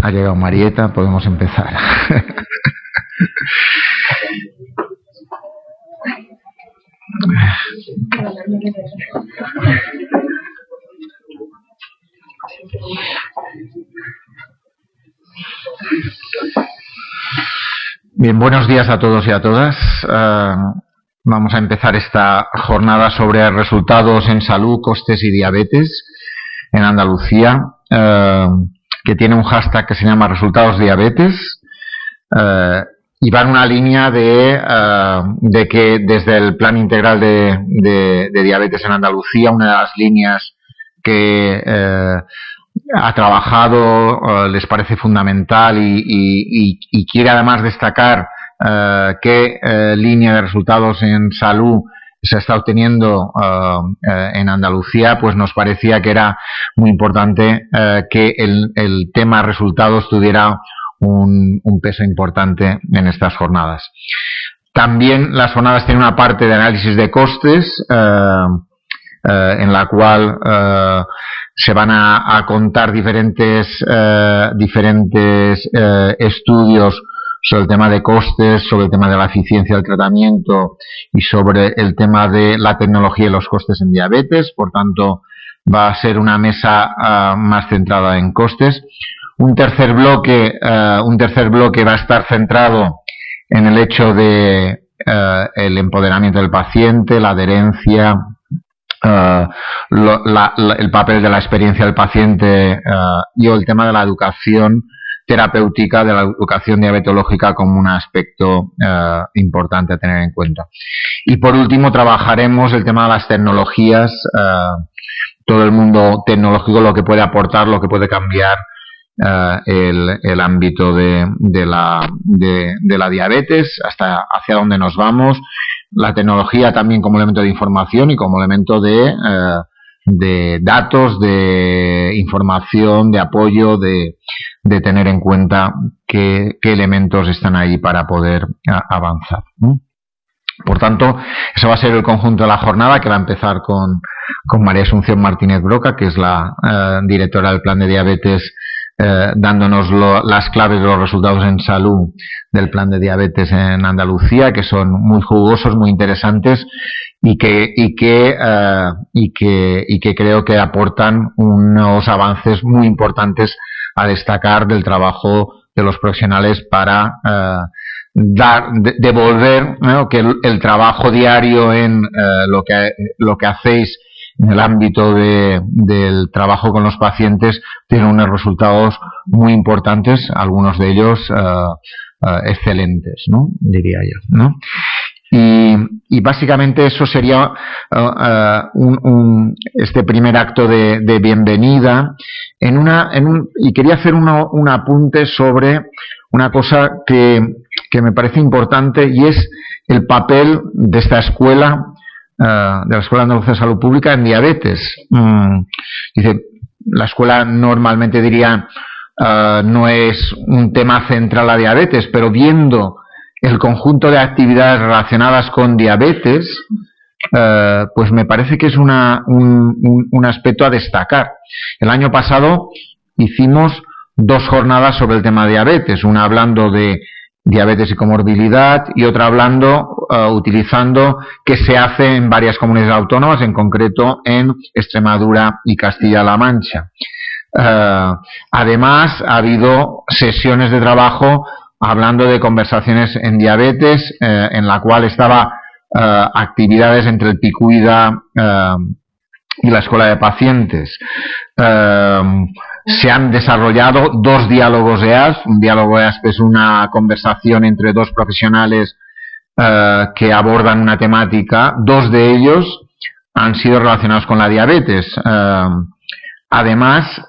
Ha llegado Marieta, podemos empezar. Bien, buenos días a todos y a todas. Vamos a empezar esta jornada sobre resultados en salud, costes y diabetes en Andalucía, que tiene un hashtag que se llama Resultados Diabetes, y va en una línea de que desde el Plan Integral de Diabetes en Andalucía, una de las líneas que ha trabajado, les parece fundamental y quiere además destacar qué línea de resultados en salud se está obteniendo en Andalucía, pues nos parecía que era muy importante que el tema resultados tuviera un peso importante en estas jornadas. También las jornadas tienen una parte de análisis de costes, en la cual se van a contar diferentes estudios sobre el tema de costes, sobre el tema de la eficiencia del tratamiento y sobre el tema de la tecnología y los costes en diabetes. Por tanto, va a ser una mesa más centrada en costes. Un tercer bloque va a estar centrado en el hecho de el empoderamiento del paciente, la adherencia, el papel de la experiencia del paciente y el tema de la educación terapéutica, de la educación diabetológica como un aspecto importante a tener en cuenta. Y por último trabajaremos el tema de las tecnologías, todo el mundo tecnológico, lo que puede aportar, lo que puede cambiar el ámbito de la diabetes, hasta hacia dónde nos vamos, la tecnología también como elemento de información y como elemento de datos, de información, de apoyo, de tener en cuenta qué elementos están ahí para poder avanzar. Por tanto, eso va a ser el conjunto de la jornada, que va a empezar con María Asunción Martínez Broca, que es la directora del Plan de Diabetes, dándonos las claves de los resultados en salud del Plan de Diabetes en Andalucía, que son muy jugosos, muy interesantes y que creo que aportan unos avances muy importantes a destacar del trabajo de los profesionales para devolver, ¿no?, que el trabajo diario en lo que hacéis en el ámbito del trabajo con los pacientes tiene unos resultados muy importantes, algunos de ellos excelentes, ¿no?, diría yo, ¿no? Y básicamente eso sería este primer acto de bienvenida y quería hacer un apunte sobre una cosa que me parece importante, y es el papel de esta escuela, de la Escuela Andaluza de Salud Pública en diabetes. Dice, la escuela normalmente diría no es un tema central la diabetes, pero viendo el conjunto de actividades relacionadas con diabetes, pues me parece que es un aspecto a destacar. El año pasado hicimos 2 jornadas sobre el tema de diabetes, una hablando de diabetes y comorbilidad y otra hablando, utilizando qué se hace en varias comunidades autónomas, en concreto en Extremadura y Castilla-La Mancha. Además, ha habido sesiones de trabajo hablando de conversaciones en diabetes, en la cual estaba actividades entre el Picuida y la Escuela de Pacientes. Se han desarrollado 2 diálogos EAS. Un diálogo EAS es una conversación entre 2 profesionales que abordan una temática. 2 de ellos han sido relacionados con la diabetes. Además,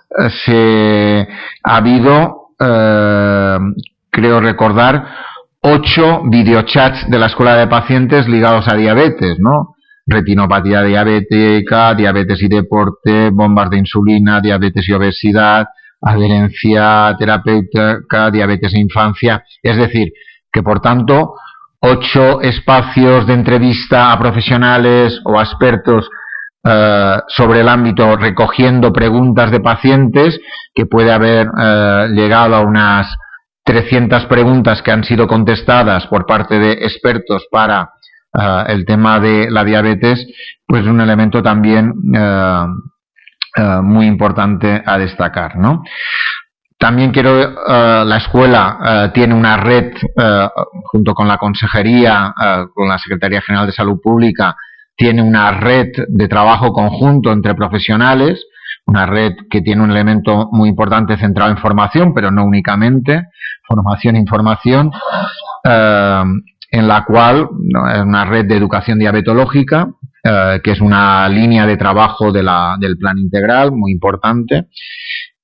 ha habido, creo recordar, 8 videochats de la Escuela de Pacientes ligados a diabetes, ¿no? Retinopatía diabética, diabetes y deporte, bombas de insulina, diabetes y obesidad, adherencia terapéutica, diabetes e infancia. Es decir, que por tanto 8 espacios de entrevista a profesionales o a expertos sobre el ámbito, recogiendo preguntas de pacientes, que puede haber llegado a unas 300 preguntas que han sido contestadas por parte de expertos para el tema de la diabetes, pues un elemento también muy importante a destacar, ¿no? También la escuela tiene una red, junto con la Consejería, con la Secretaría General de Salud Pública, tiene una red de trabajo conjunto entre profesionales, una red que tiene un elemento muy importante centrado en formación, pero no únicamente, formación e información, en la cual es una red de educación diabetológica, que es una línea de trabajo del plan integral muy importante,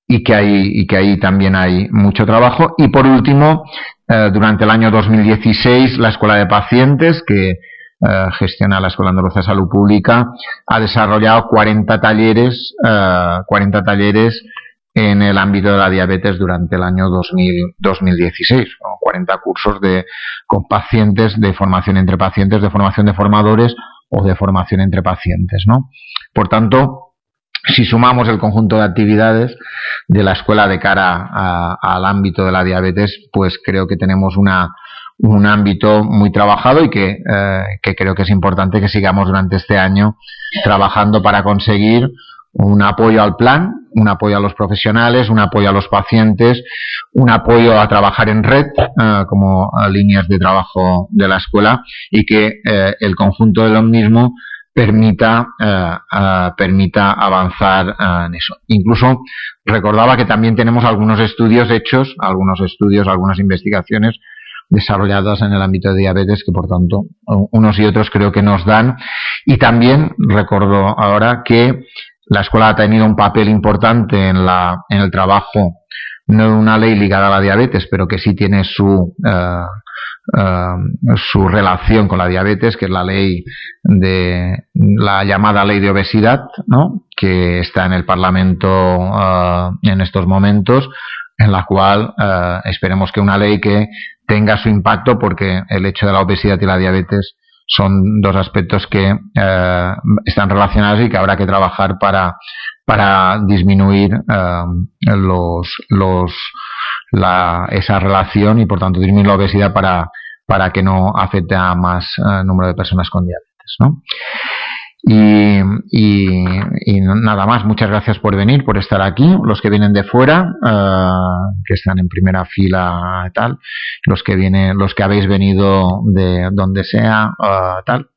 y que ahí también hay mucho trabajo. Y por último, durante el año 2016, la Escuela de Pacientes, que gestiona la Escuela Andaluza de Salud Pública, ha desarrollado 40 talleres en el ámbito de la diabetes durante el año 2016, 40 cursos con pacientes, de formación entre pacientes, de formación de formadores o de formación entre pacientes, ¿no? Por tanto, si sumamos el conjunto de actividades de la escuela de cara al ámbito de la diabetes, pues creo que tenemos un ámbito muy trabajado y que creo que es importante que sigamos durante este año trabajando para conseguir un apoyo al plan, un apoyo a los profesionales, un apoyo a los pacientes, un apoyo a trabajar en red como líneas de trabajo de la escuela, y que el conjunto de lo mismo permita avanzar en eso. Incluso recordaba que también tenemos algunos estudios hechos, algunas investigaciones desarrolladas en el ámbito de diabetes, que por tanto unos y otros creo que nos dan. Y también recuerdo ahora que la escuela ha tenido un papel importante en el trabajo, no de una ley ligada a la diabetes, pero que sí tiene su relación con la diabetes, que es la llamada ley de obesidad, ¿no?, que está en el Parlamento en estos momentos, en la cual esperemos que una ley que tenga su impacto, porque el hecho de la obesidad y la diabetes son dos aspectos que están relacionados y que habrá que trabajar para disminuir esa relación, y por tanto disminuir la obesidad para que no afecte a más número de personas con diabetes, ¿no? Y nada más. Muchas gracias por venir, por estar aquí, los que vienen de fuera, que están en primera fila, tal, los que habéis venido de donde sea, tal,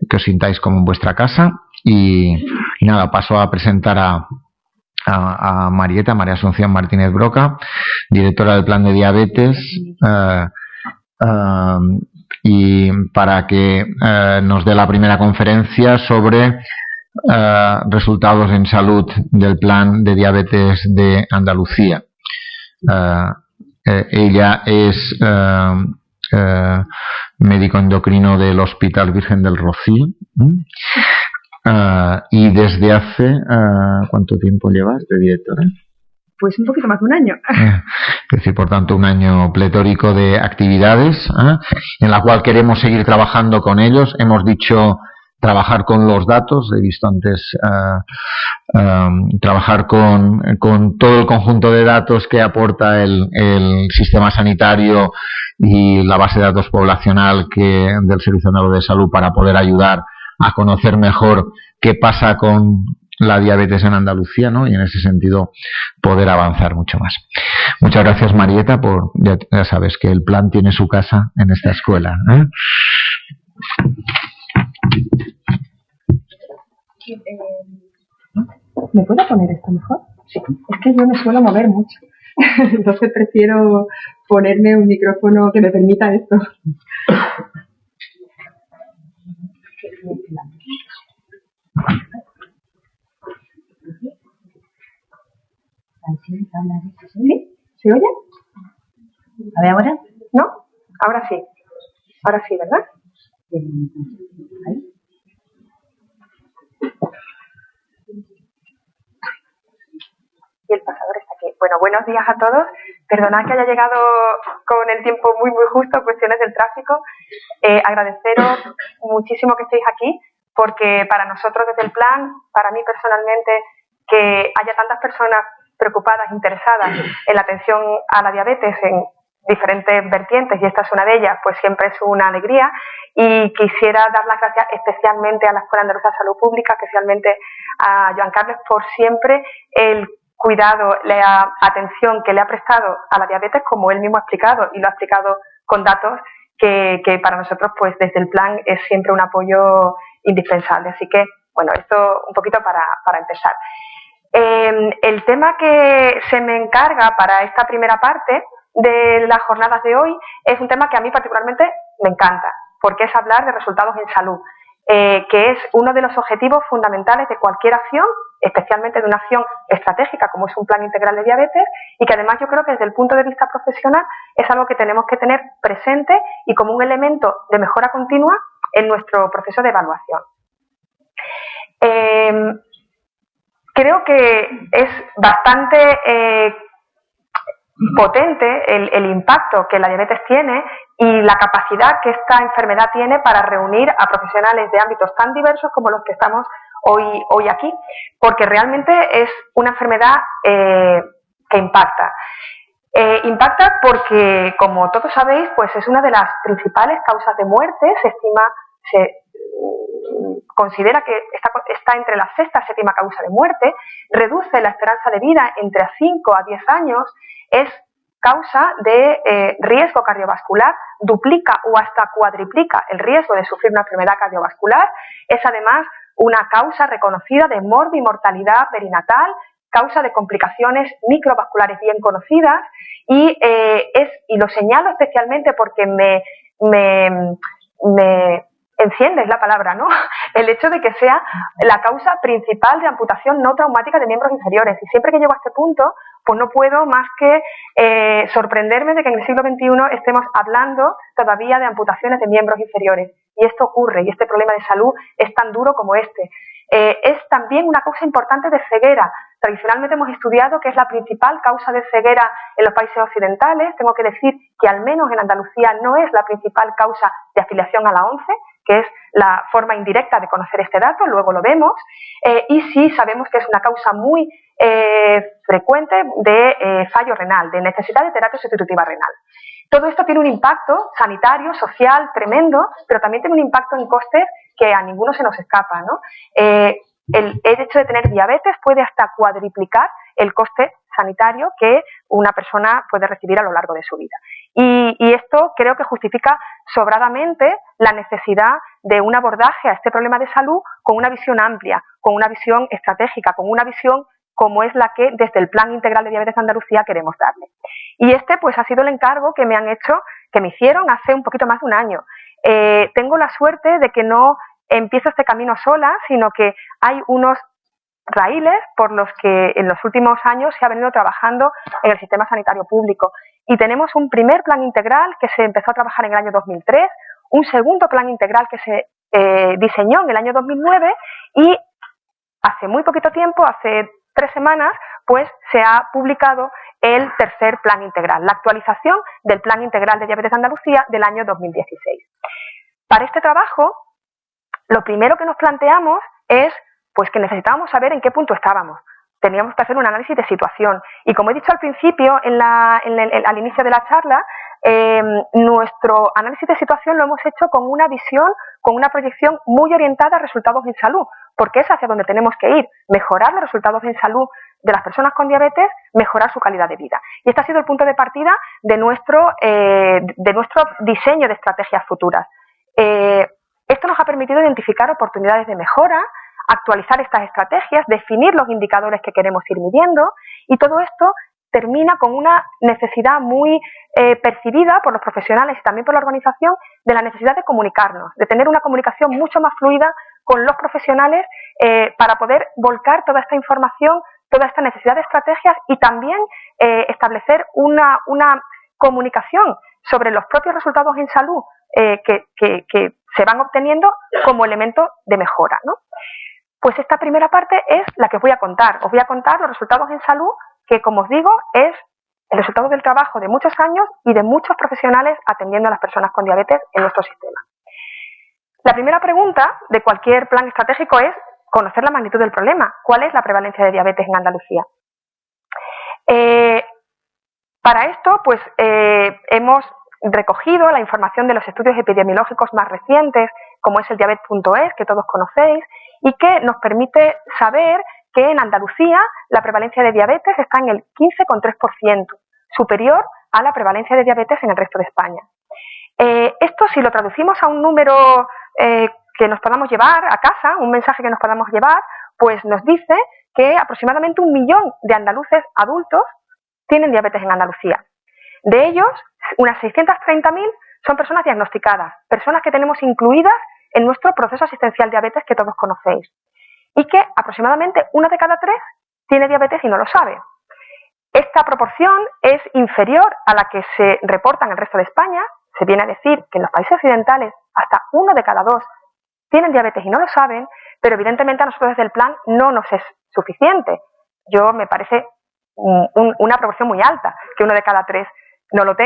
que os sintáis como en vuestra casa. Y nada, paso a presentar a María Asunción Martínez Broca, directora del Plan de Diabetes, y para que nos dé la primera conferencia sobre resultados en salud del Plan de Diabetes de Andalucía. Ella es médico endocrino del Hospital Virgen del Rocío, y desde hace ¿cuánto tiempo llevas de directora? Pues un poquito más de un año. Es decir, por tanto, un año pletórico de actividades, en la cual queremos seguir trabajando con ellos. Hemos dicho trabajar con los datos, he visto antes trabajar con todo el conjunto de datos que aporta el sistema sanitario y la base de datos poblacional del Servicio Andaluz de Salud, para poder ayudar a conocer mejor qué pasa con la diabetes en Andalucía, ¿no? Y en ese sentido poder avanzar mucho más. Muchas gracias, Marieta, ya sabes que el plan tiene su casa en esta escuela, ¿eh? ¿Me puedo poner esto mejor? Sí. Es que yo me suelo mover mucho, entonces prefiero ponerme un micrófono que me permita esto. ¿Sí? ¿Se oye? A ver, ¿ahora? ¿No? Ahora sí. Ahora sí, ¿verdad? ¿Ahí? Y el pasador está aquí. Bueno, buenos días a todos. Perdonad que haya llegado con el tiempo muy, muy justo, cuestiones del tráfico. Agradeceros muchísimo que estéis aquí, porque para nosotros desde el plan, para mí personalmente, que haya tantas personas preocupadas, interesadas en la atención a la diabetes en diferentes vertientes, y esta es una de ellas, pues siempre es una alegría. Y quisiera dar las gracias especialmente a la Escuela Andaluza de Salud Pública, especialmente a Joan Carles, por siempre el cuidado, la atención que le ha prestado a la diabetes, como él mismo ha explicado, y lo ha explicado con datos que para nosotros, pues desde el plan, es siempre un apoyo indispensable. Así que, bueno, esto un poquito para empezar. El tema que se me encarga para esta primera parte de las jornadas de hoy es un tema que a mí particularmente me encanta, porque es hablar de resultados en salud, que es uno de los objetivos fundamentales de cualquier acción, especialmente de una acción estratégica como es un plan integral de diabetes, y que además yo creo que desde el punto de vista profesional es algo que tenemos que tener presente y como un elemento de mejora continua en nuestro proceso de evaluación. Creo que es bastante potente el impacto que la diabetes tiene y la capacidad que esta enfermedad tiene para reunir a profesionales de ámbitos tan diversos como los que estamos hoy aquí, porque realmente es una enfermedad que impacta. Impacta porque, como todos sabéis, pues es una de las principales causas de muerte. Se considera que está entre la sexta y séptima causa de muerte, reduce la esperanza de vida entre 5 a 10 años, es causa de riesgo cardiovascular, duplica o hasta cuadriplica el riesgo de sufrir una enfermedad cardiovascular, es además una causa reconocida de morbimortalidad perinatal, causa de complicaciones microvasculares bien conocidas, y lo señalo especialmente porque me enciende, es la palabra, ¿no? El hecho de que sea la causa principal de amputación no traumática de miembros inferiores. Y siempre que llego a este punto, pues no puedo más que sorprenderme de que en el siglo XXI estemos hablando todavía de amputaciones de miembros inferiores. Y esto ocurre, y este problema de salud es tan duro como este. Es también una causa importante de ceguera. Tradicionalmente hemos estudiado que es la principal causa de ceguera en los países occidentales. Tengo que decir que al menos en Andalucía no es la principal causa de afiliación a la ONCE, que es la forma indirecta de conocer este dato, luego lo vemos, y sí sabemos que es una causa muy frecuente de fallo renal, de necesidad de terapia sustitutiva renal. Todo esto tiene un impacto sanitario, social, tremendo, pero también tiene un impacto en costes que a ninguno se nos escapa, ¿no? El hecho de tener diabetes puede hasta cuadriplicar el coste sanitario que una persona puede recibir a lo largo de su vida. Y esto creo que justifica sobradamente la necesidad de un abordaje a este problema de salud con una visión amplia, con una visión estratégica, con una visión como es la que desde el Plan Integral de Diabetes de Andalucía queremos darle. Y este pues ha sido el encargo que me hicieron hace un poquito más de un año. Tengo la suerte de que no empiezo este camino sola, sino que hay unos raíles por los que en los últimos años se ha venido trabajando en el sistema sanitario público. Y tenemos un primer plan integral que se empezó a trabajar en el año 2003, un segundo plan integral que se diseñó en el año 2009 y hace muy poquito tiempo, hace 3 semanas, pues se ha publicado el tercer plan integral, la actualización del Plan Integral de Diabetes de Andalucía del año 2016. Para este trabajo, lo primero que nos planteamos es pues que necesitábamos saber en qué punto estábamos. Teníamos que hacer un análisis de situación. Y como he dicho al principio, al inicio de la charla, nuestro análisis de situación lo hemos hecho con una visión, con una proyección muy orientada a resultados en salud, porque es hacia donde tenemos que ir, mejorar los resultados en salud de las personas con diabetes, mejorar su calidad de vida. Y este ha sido el punto de partida de nuestro diseño de estrategias futuras. Esto nos ha permitido identificar oportunidades de mejora, actualizar estas estrategias, definir los indicadores que queremos ir midiendo, y todo esto termina con una necesidad muy percibida por los profesionales y también por la organización de la necesidad de comunicarnos, de tener una comunicación mucho más fluida con los profesionales para poder volcar toda esta información, toda esta necesidad de estrategias y también establecer una comunicación sobre los propios resultados en salud que se van obteniendo como elemento de mejora, ¿no? Pues esta primera parte es la que os voy a contar. Os voy a contar los resultados en salud que, como os digo, es el resultado del trabajo de muchos años y de muchos profesionales atendiendo a las personas con diabetes en nuestro sistema. La primera pregunta de cualquier plan estratégico es conocer la magnitud del problema. ¿Cuál es la prevalencia de diabetes en Andalucía? Para esto, pues hemos recogido la información de los estudios epidemiológicos más recientes, como es el Diabet.es, que todos conocéis, y que nos permite saber que en Andalucía la prevalencia de diabetes está en el 15,3%, superior a la prevalencia de diabetes en el resto de España. Esto, si lo traducimos a un número que nos podamos llevar a casa, un mensaje que nos podamos llevar, pues nos dice que aproximadamente 1 millón de andaluces adultos tienen diabetes en Andalucía. De ellos, unas 630.000 son personas diagnosticadas, personas que tenemos incluidas en nuestro proceso asistencial diabetes que todos conocéis. Y que aproximadamente 1 de cada 3 tiene diabetes y no lo sabe. Esta proporción es inferior a la que se reporta en el resto de España. Se viene a decir que en los países occidentales hasta 1 de cada 2 tienen diabetes y no lo saben, pero evidentemente a nosotros desde el plan no nos es suficiente. Me parece una proporción muy alta, que 1 de cada 3 no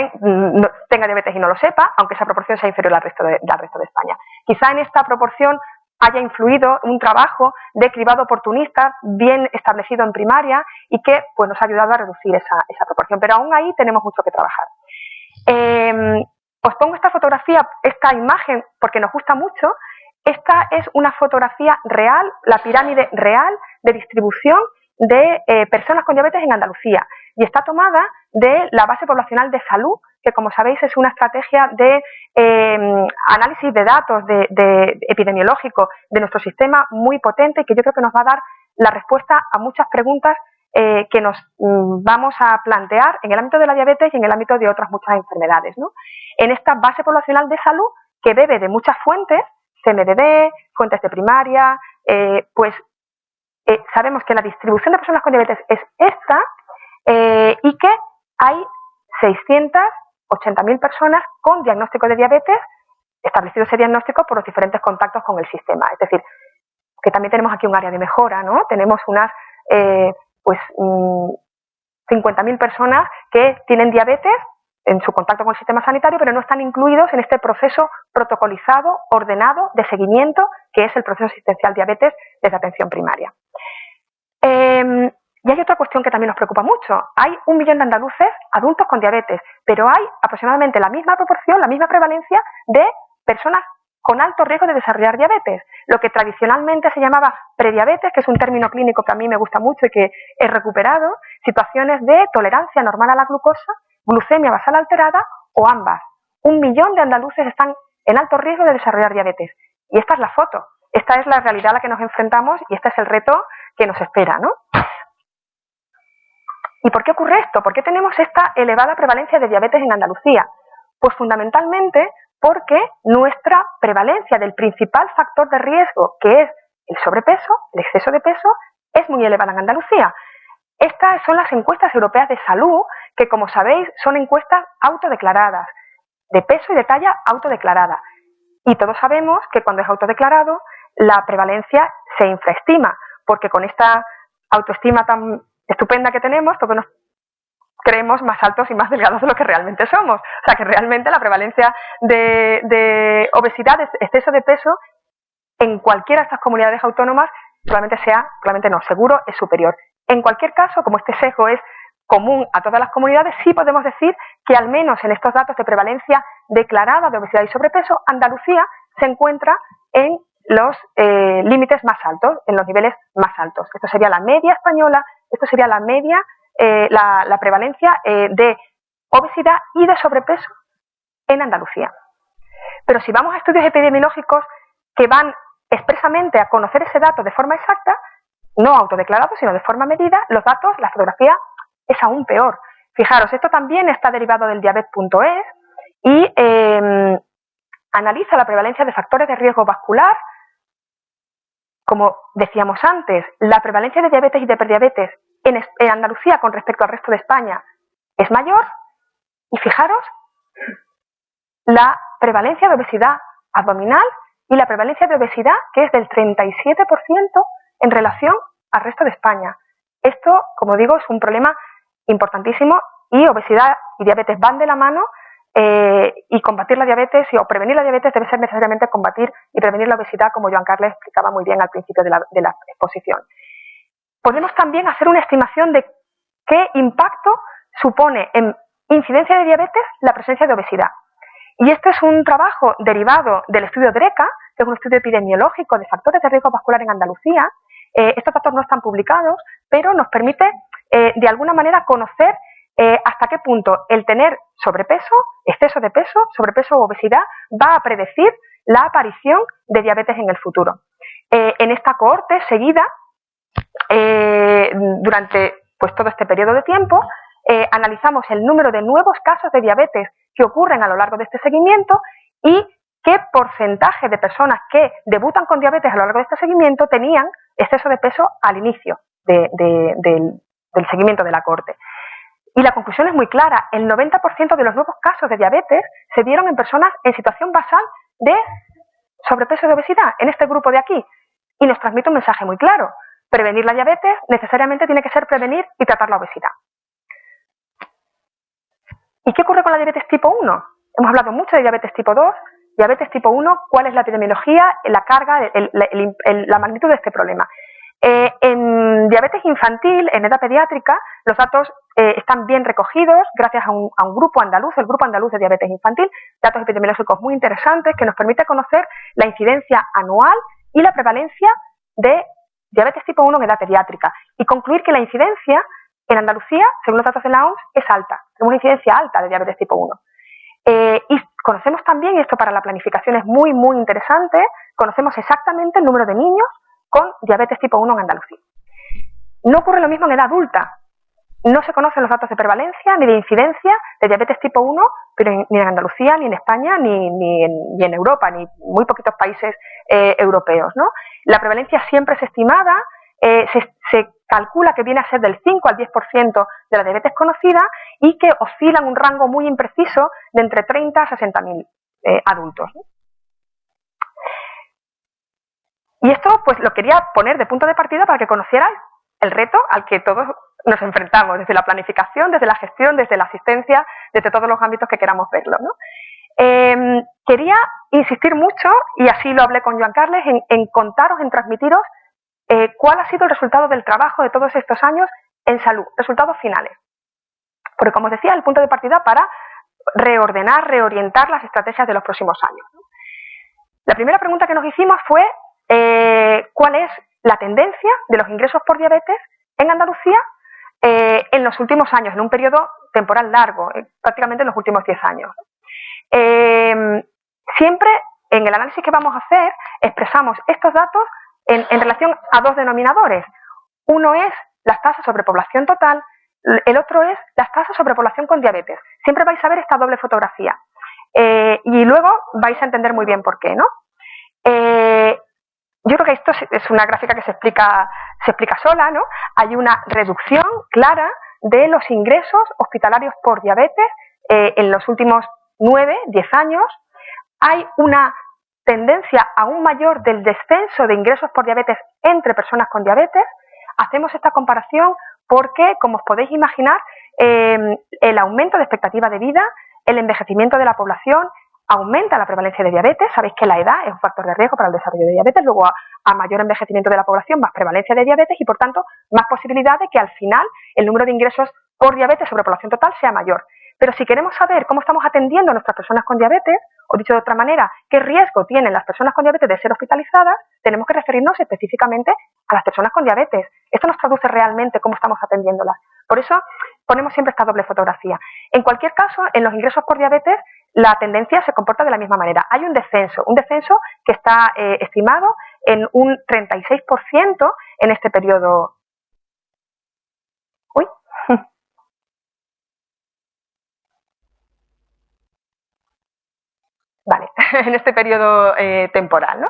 tenga diabetes y no lo sepa, aunque esa proporción sea inferior al resto de España. Quizá en esta proporción haya influido un trabajo de cribado oportunista bien establecido en primaria y que pues, nos ha ayudado a reducir esa proporción, pero aún ahí tenemos mucho que trabajar. Os pongo esta fotografía, esta imagen, porque nos gusta mucho. Esta es una fotografía real, la pirámide real de distribución de personas con diabetes en Andalucía, y está tomada de la base poblacional de salud, que como sabéis es una estrategia de análisis de datos de epidemiológico de nuestro sistema muy potente, que yo creo que nos va a dar la respuesta a muchas preguntas que nos vamos a plantear en el ámbito de la diabetes y en el ámbito de otras muchas enfermedades, ¿no? En esta base poblacional de salud, que bebe de muchas fuentes, CMDD, fuentes de primaria, sabemos que la distribución de personas con diabetes es esta y que hay 680.000 personas con diagnóstico de diabetes, establecido ese diagnóstico por los diferentes contactos con el sistema. Es decir, que también tenemos aquí un área de mejora, ¿no? Tenemos unas 50.000 personas que tienen diabetes en su contacto con el sistema sanitario, pero no están incluidos en este proceso protocolizado, ordenado, de seguimiento, que es el proceso asistencial diabetes desde atención primaria. Y hay otra cuestión que también nos preocupa mucho. Hay 1 millón de andaluces adultos con diabetes, pero hay aproximadamente la misma proporción, la misma prevalencia de personas con alto riesgo de desarrollar diabetes, lo que tradicionalmente se llamaba prediabetes, que es un término clínico que a mí me gusta mucho y que he recuperado, situaciones de tolerancia normal a la glucosa, glucemia basal alterada o ambas. 1 millón de andaluces están en alto riesgo de desarrollar diabetes. Y esta es la foto, esta es la realidad a la que nos enfrentamos y este es el reto que nos espera, ¿no? ¿Y por qué ocurre esto? ¿Por qué tenemos esta elevada prevalencia de diabetes en Andalucía? Pues fundamentalmente porque nuestra prevalencia del principal factor de riesgo, que es el sobrepeso, el exceso de peso, es muy elevada en Andalucía. Estas son las encuestas europeas de salud, que como sabéis son encuestas autodeclaradas, de peso y de talla autodeclarada. Y todos sabemos que cuando es autodeclarado, la prevalencia se infraestima, porque con esta autoestima tan estupenda que tenemos, todos nos creemos más altos y más delgados de lo que realmente somos. O sea que realmente la prevalencia de obesidad, de exceso de peso, en cualquiera de estas comunidades autónomas, probablemente no, seguro es superior. En cualquier caso, como este sesgo es común a todas las comunidades, sí podemos decir que al menos en estos datos de prevalencia declarada de obesidad y sobrepeso, Andalucía se encuentra en los límites más altos, en los niveles más altos. Esto sería la media española, esto sería la media, la prevalencia de obesidad y de sobrepeso en Andalucía. Pero si vamos a estudios epidemiológicos que van expresamente a conocer ese dato de forma exacta, no autodeclarado, sino de forma medida, los datos, la fotografía es aún peor. Fijaros, esto también está derivado del Diabet.es y analiza la prevalencia de factores de riesgo vascular. Como decíamos antes, la prevalencia de diabetes y de prediabetes en Andalucía con respecto al resto de España es mayor. Y fijaros, la prevalencia de obesidad abdominal y la prevalencia de obesidad, que es del 37% en relación al resto de España. Esto, como digo, es un problema importantísimo y obesidad y diabetes van de la mano y combatir la diabetes o prevenir la diabetes debe ser necesariamente combatir y prevenir la obesidad, como Joan Carles explicaba muy bien al principio de la exposición. Podemos también hacer una estimación de qué impacto supone en incidencia de diabetes la presencia de obesidad. Y este es un trabajo derivado del estudio DRECA, que es un estudio epidemiológico de factores de riesgo vascular en Andalucía. Estos datos no están publicados, pero nos permite de alguna manera conocer hasta qué punto el tener sobrepeso, exceso de peso, sobrepeso o obesidad va a predecir la aparición de diabetes en el futuro. En esta cohorte seguida, durante pues, todo este periodo de tiempo, analizamos el número de nuevos casos de diabetes que ocurren a lo largo de este seguimiento y qué porcentaje de personas que debutan con diabetes a lo largo de este seguimiento tenían exceso de peso al inicio del seguimiento de la cohorte. Y la conclusión es muy clara: el 90% de los nuevos casos de diabetes se dieron en personas en situación basal de sobrepeso y de obesidad, en este grupo de aquí. Y nos transmite un mensaje muy claro: prevenir la diabetes necesariamente tiene que ser prevenir y tratar la obesidad. ¿Y qué ocurre con la diabetes tipo 1? Hemos hablado mucho de diabetes tipo 2, diabetes tipo 1, ¿cuál es la epidemiología, la carga, la magnitud de este problema? En diabetes infantil, en edad pediátrica, los datos están bien recogidos gracias a un grupo andaluz, el Grupo Andaluz de Diabetes Infantil, datos epidemiológicos muy interesantes que nos permite conocer la incidencia anual y la prevalencia de diabetes tipo 1 en edad pediátrica y concluir que la incidencia en Andalucía, según los datos de la OMS, es alta. Tenemos una incidencia alta de diabetes tipo 1. Y conocemos también, y esto para la planificación es muy, muy interesante, conocemos exactamente el número de niños con diabetes tipo 1 en Andalucía. No ocurre lo mismo en edad adulta. No se conocen los datos de prevalencia ni de incidencia de diabetes tipo 1, pero ni en Andalucía, ni en España, ni en Europa, ni en muy poquitos países europeos, ¿no? La prevalencia siempre es estimada, se calcula que viene a ser del 5 al 10% de la diabetes conocida y que oscila en un rango muy impreciso de entre 30 a 60.000 adultos, ¿no? Y esto pues lo quería poner de punto de partida para que conocierais el reto al que todos nos enfrentamos, desde la planificación, desde la gestión, desde la asistencia, desde todos los ámbitos que queramos verlo, ¿no? Quería insistir mucho, y así lo hablé con Joan Carles, en contaros, en transmitiros cuál ha sido el resultado del trabajo de todos estos años en salud, resultados finales. Porque, como os decía, el punto de partida para reordenar, reorientar las estrategias de los próximos años, ¿no? La primera pregunta que nos hicimos fue ¿cuál es la tendencia de los ingresos por diabetes en Andalucía en los últimos años, en un periodo temporal largo, prácticamente en los últimos 10 años? Siempre en el análisis que vamos a hacer expresamos estos datos en relación a dos denominadores. Uno es las tasas sobre población total, el otro es las tasas sobre población con diabetes. Siempre vais a ver esta doble fotografía y luego vais a entender muy bien por qué, ¿no? Yo creo que esto es una gráfica que se explica sola, ¿no? Hay una reducción clara de los ingresos hospitalarios por diabetes en los últimos 9, 10 años. Hay una tendencia aún mayor del descenso de ingresos por diabetes entre personas con diabetes. Hacemos esta comparación porque, como os podéis imaginar, el aumento de expectativa de vida, el envejecimiento de la población, aumenta la prevalencia de diabetes. Sabéis que la edad es un factor de riesgo para el desarrollo de diabetes, luego a mayor envejecimiento de la población, más prevalencia de diabetes y, por tanto, más posibilidad de que al final el número de ingresos por diabetes sobre población total sea mayor. Pero si queremos saber cómo estamos atendiendo a nuestras personas con diabetes, o dicho de otra manera, qué riesgo tienen las personas con diabetes de ser hospitalizadas, tenemos que referirnos específicamente a las personas con diabetes. Esto nos traduce realmente cómo estamos atendiéndolas. Por eso ponemos siempre esta doble fotografía. En cualquier caso, en los ingresos por diabetes, la tendencia se comporta de la misma manera. Hay un descenso que está estimado en un 36% en este periodo. Uy. Vale, en este periodo temporal, ¿no?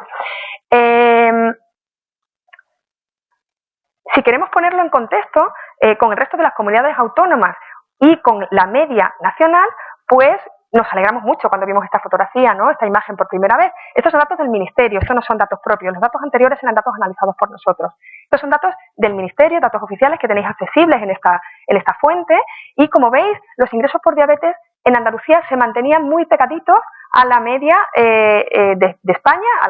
Si queremos ponerlo en contexto con el resto de las comunidades autónomas y con la media nacional, pues nos alegramos mucho cuando vimos esta fotografía, ¿no? Esta imagen por primera vez. Estos son datos del Ministerio, estos no son datos propios. Los datos anteriores eran datos analizados por nosotros. Estos son datos del Ministerio, datos oficiales que tenéis accesibles en esta fuente. Y como veis, los ingresos por diabetes en Andalucía se mantenían muy pegaditos a la media de España, a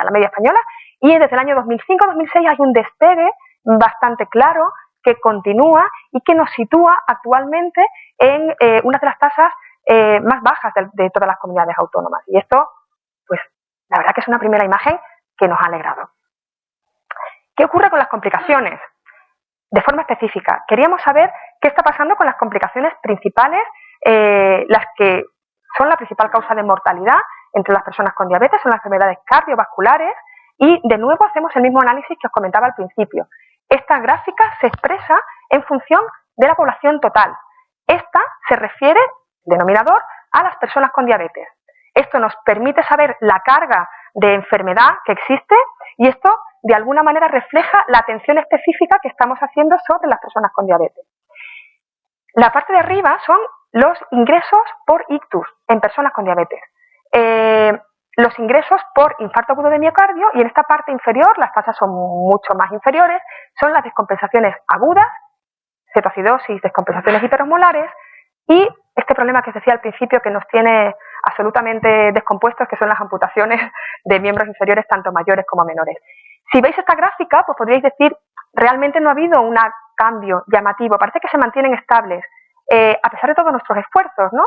la media española, y desde el año 2005-2006 hay un despegue bastante claro que continúa y que nos sitúa actualmente en una de las tasas más bajas de todas las comunidades autónomas. Y esto, pues, la verdad que es una primera imagen que nos ha alegrado. ¿Qué ocurre con las complicaciones? De forma específica, queríamos saber qué está pasando con las complicaciones principales, las que son la principal causa de mortalidad entre las personas con diabetes, son las enfermedades cardiovasculares, y de nuevo hacemos el mismo análisis que os comentaba al principio. Esta gráfica se expresa en función de la población total. Esta se refiere, denominador, a las personas con diabetes. Esto nos permite saber la carga de enfermedad que existe y esto de alguna manera refleja la atención específica que estamos haciendo sobre las personas con diabetes. La parte de arriba son los ingresos por ictus en personas con diabetes. Los ingresos por infarto agudo de miocardio, y en esta parte inferior, las tasas son mucho más inferiores, son las descompensaciones agudas, cetoacidosis, descompensaciones hiperosmolares, y este problema que os decía al principio que nos tiene absolutamente descompuestos, que son las amputaciones de miembros inferiores, tanto mayores como menores. Si veis esta gráfica, pues podríais decir, realmente no ha habido un cambio llamativo, parece que se mantienen estables, a pesar de todos nuestros esfuerzos, ¿no?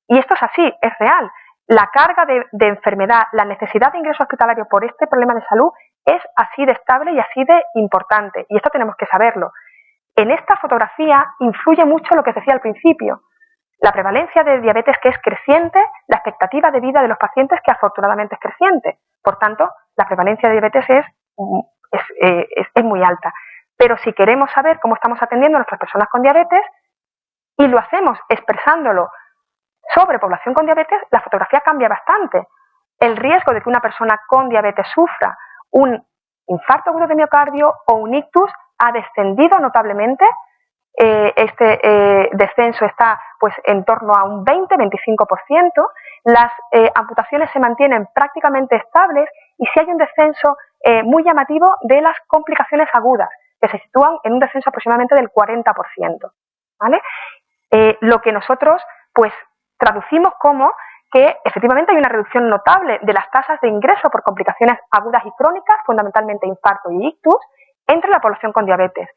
Y esto es así, es real. La carga de enfermedad, la necesidad de ingreso hospitalario por este problema de salud es así de estable y así de importante, y esto tenemos que saberlo. En esta fotografía influye mucho lo que os decía al principio, la prevalencia de diabetes, que es creciente, la expectativa de vida de los pacientes, que afortunadamente es creciente. Por tanto, la prevalencia de diabetes es muy alta. Pero si queremos saber cómo estamos atendiendo a nuestras personas con diabetes, y lo hacemos expresándolo sobre población con diabetes, la fotografía cambia bastante. El riesgo de que una persona con diabetes sufra un infarto agudo de miocardio o un ictus ha descendido notablemente. Este descenso está pues en torno a un 20-25%, las amputaciones se mantienen prácticamente estables y si hay un descenso muy llamativo de las complicaciones agudas, que se sitúan en un descenso aproximadamente del 40%, ¿vale? Lo que nosotros pues traducimos como que efectivamente hay una reducción notable de las tasas de ingreso por complicaciones agudas y crónicas, fundamentalmente infarto y ictus, entre la población con diabetes.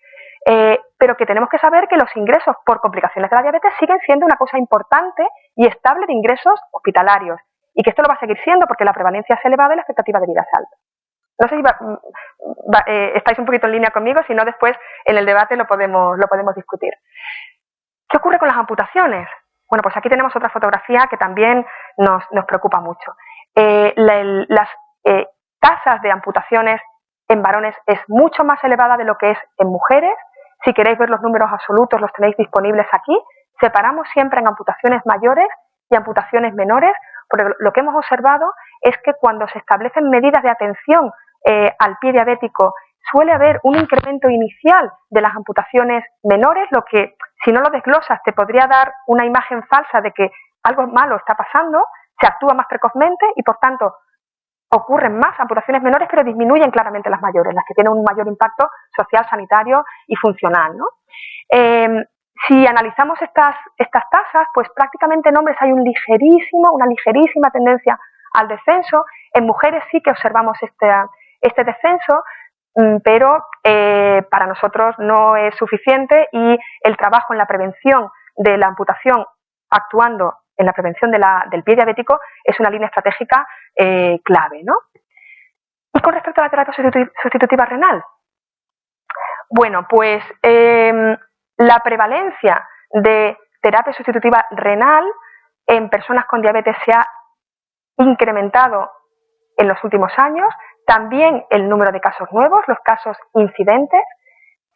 Pero que tenemos que saber que los ingresos por complicaciones de la diabetes siguen siendo una cosa importante y estable de ingresos hospitalarios, y que esto lo va a seguir siendo porque la prevalencia es elevada y la expectativa de vida es alta. No sé si estáis un poquito en línea conmigo, si no después en el debate lo podemos discutir. ¿Qué ocurre con las amputaciones? Bueno, pues aquí tenemos otra fotografía que también nos preocupa mucho. Las tasas de amputaciones en varones es mucho más elevada de lo que es en mujeres. Si queréis ver los números absolutos, los tenéis disponibles aquí. Separamos siempre en amputaciones mayores y amputaciones menores, porque lo que hemos observado es que cuando se establecen medidas de atención al pie diabético, suele haber un incremento inicial de las amputaciones menores, lo que, si no lo desglosas, te podría dar una imagen falsa de que algo malo está pasando, se actúa más precozmente y, por tanto, ocurren más amputaciones menores, pero disminuyen claramente las mayores, las que tienen un mayor impacto social, sanitario y funcional, ¿no? Si analizamos estas tasas, pues prácticamente en hombres hay una ligerísima tendencia al descenso. En mujeres sí que observamos este descenso, pero para nosotros no es suficiente y el trabajo en la prevención de la amputación, actuando en la prevención del pie diabético, es una línea estratégica clave, ¿no? Y con respecto a la terapia sustitutiva renal, bueno, pues la prevalencia de terapia sustitutiva renal en personas con diabetes se ha incrementado en los últimos años, también el número de casos nuevos, los casos incidentes.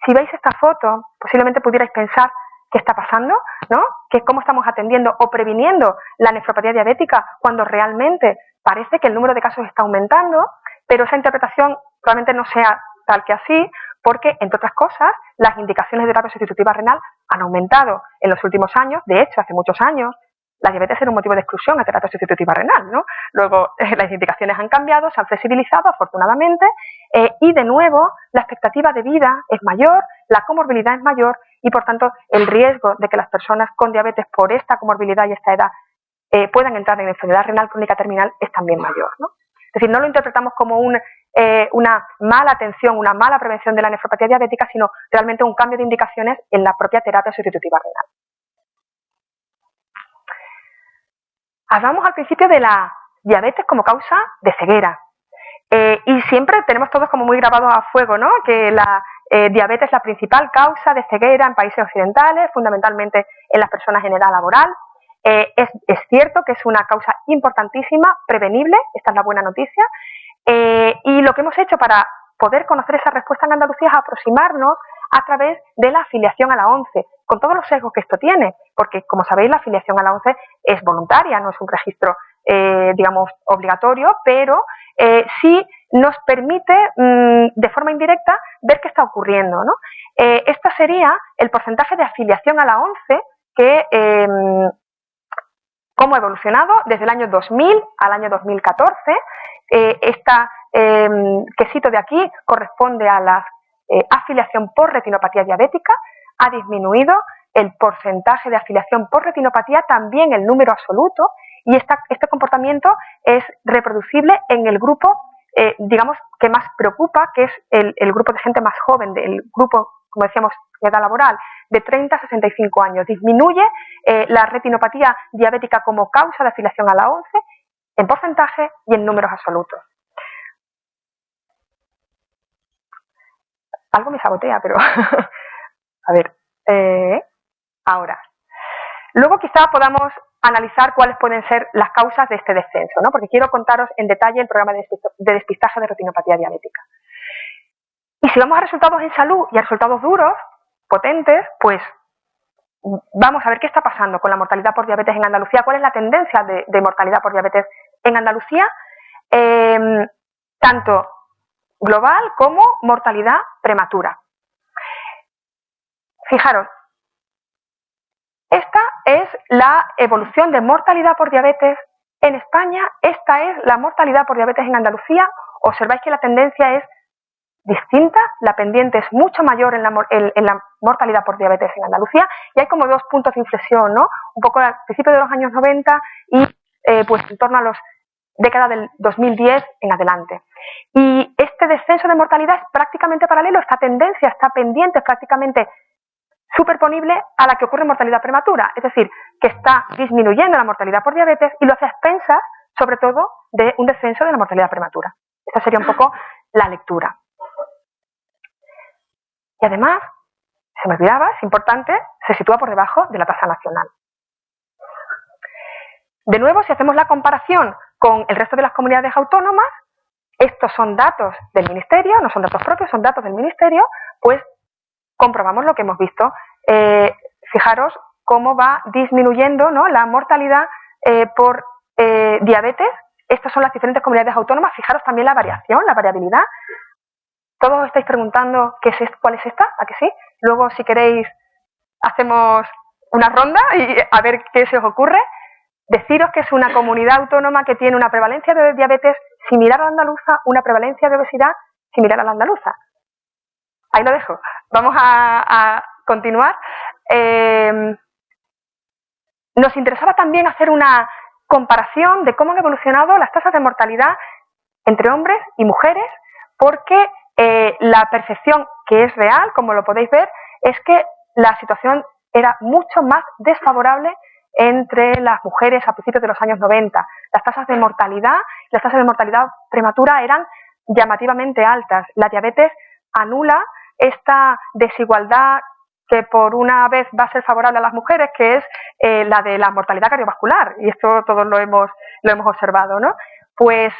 Si veis esta foto, posiblemente pudierais pensar qué está pasando, ¿no? Que cómo estamos atendiendo o previniendo la nefropatía diabética cuando realmente parece que el número de casos está aumentando, pero esa interpretación probablemente no sea tal que así, porque, entre otras cosas, las indicaciones de terapia sustitutiva renal han aumentado en los últimos años. De hecho, hace muchos años, la diabetes era un motivo de exclusión a terapia sustitutiva renal, ¿no? Luego, las indicaciones han cambiado, se han flexibilizado, afortunadamente, y de nuevo, la expectativa de vida es mayor, la comorbilidad es mayor, y por tanto el riesgo de que las personas con diabetes por esta comorbilidad y esta edad puedan entrar en enfermedad renal crónica terminal es también mayor, ¿no? Es decir, no lo interpretamos como una mala atención, una mala prevención de la nefropatía diabética, sino realmente un cambio de indicaciones en la propia terapia sustitutiva renal. Hablamos al principio de la diabetes como causa de ceguera. Y siempre tenemos todos como muy grabados a fuego, ¿no? Que la diabetes es la principal causa de ceguera en países occidentales, fundamentalmente en las personas en edad laboral. Es cierto que es una causa importantísima, prevenible, esta es la buena noticia. Y lo que hemos hecho para poder conocer esa respuesta en Andalucía es aproximarnos a través de la afiliación a la ONCE, con todos los sesgos que esto tiene, porque como sabéis la afiliación a la ONCE es voluntaria, no es un registro digamos obligatorio, pero sí nos permite de forma indirecta ver qué está ocurriendo, ¿no? Este sería el porcentaje de afiliación a la ONCE que cómo ha evolucionado desde el año 2000 al año 2014. Esta quesito de aquí corresponde a la afiliación por retinopatía diabética. Ha disminuido el porcentaje de afiliación por retinopatía, también el número absoluto, y este comportamiento es reproducible en el grupo, digamos, que más preocupa, que es el grupo de gente más joven, del grupo, como decíamos, de edad laboral, de 30 a 65 años. Disminuye la retinopatía diabética como causa de afiliación a la ONCE en porcentaje y en números absolutos. Algo me sabotea, pero a ver, ahora. Luego quizá podamos analizar cuáles pueden ser las causas de este descenso, ¿no? Porque quiero contaros en detalle el programa de despistaje de retinopatía diabética. Y si vamos a resultados en salud y a resultados duros, potentes, pues vamos a ver qué está pasando con la mortalidad por diabetes en Andalucía, cuál es la tendencia de mortalidad por diabetes en Andalucía, tanto global como mortalidad prematura. Fijaros, esta es la evolución de mortalidad por diabetes en España, esta es la mortalidad por diabetes en Andalucía. Observáis que la tendencia es distinta, la pendiente es mucho mayor en la mortalidad por diabetes en Andalucía, y hay como dos puntos de inflexión, ¿no? Un poco al principio de los años 90 y pues en torno a los décadas del 2010 en adelante. Y este descenso de mortalidad es prácticamente paralelo, esta tendencia, esta pendiente es prácticamente superponible a la que ocurre en mortalidad prematura, es decir, que está disminuyendo la mortalidad por diabetes y lo hace a expensas, sobre todo, de un descenso de la mortalidad prematura. Esta sería un poco la lectura. Y además, se me olvidaba, es importante, se sitúa por debajo de la tasa nacional. De nuevo, si hacemos la comparación con el resto de las comunidades autónomas, estos son datos del Ministerio, no son datos propios, son datos del Ministerio, pues comprobamos lo que hemos visto. Fijaros cómo va disminuyendo, ¿no?, la mortalidad por diabetes. Estas son las diferentes comunidades autónomas. Fijaros también la variación, la variabilidad. Todos os estáis preguntando cuál es esta, ¿a que sí? Luego, si queréis, hacemos una ronda y a ver qué se os ocurre. Deciros que es una comunidad autónoma que tiene una prevalencia de diabetes similar a la andaluza, una prevalencia de obesidad similar a la andaluza. Ahí lo dejo. Vamos a continuar. Nos interesaba también hacer una comparación de cómo han evolucionado las tasas de mortalidad entre hombres y mujeres, porque la percepción que es real, como lo podéis ver, es que la situación era mucho más desfavorable entre las mujeres a principios de los años 90. Las tasas de mortalidad prematura eran llamativamente altas. La diabetes anula esta desigualdad que por una vez va a ser favorable a las mujeres, que es la de la mortalidad cardiovascular, y esto todos lo hemos observado, ¿no? Pues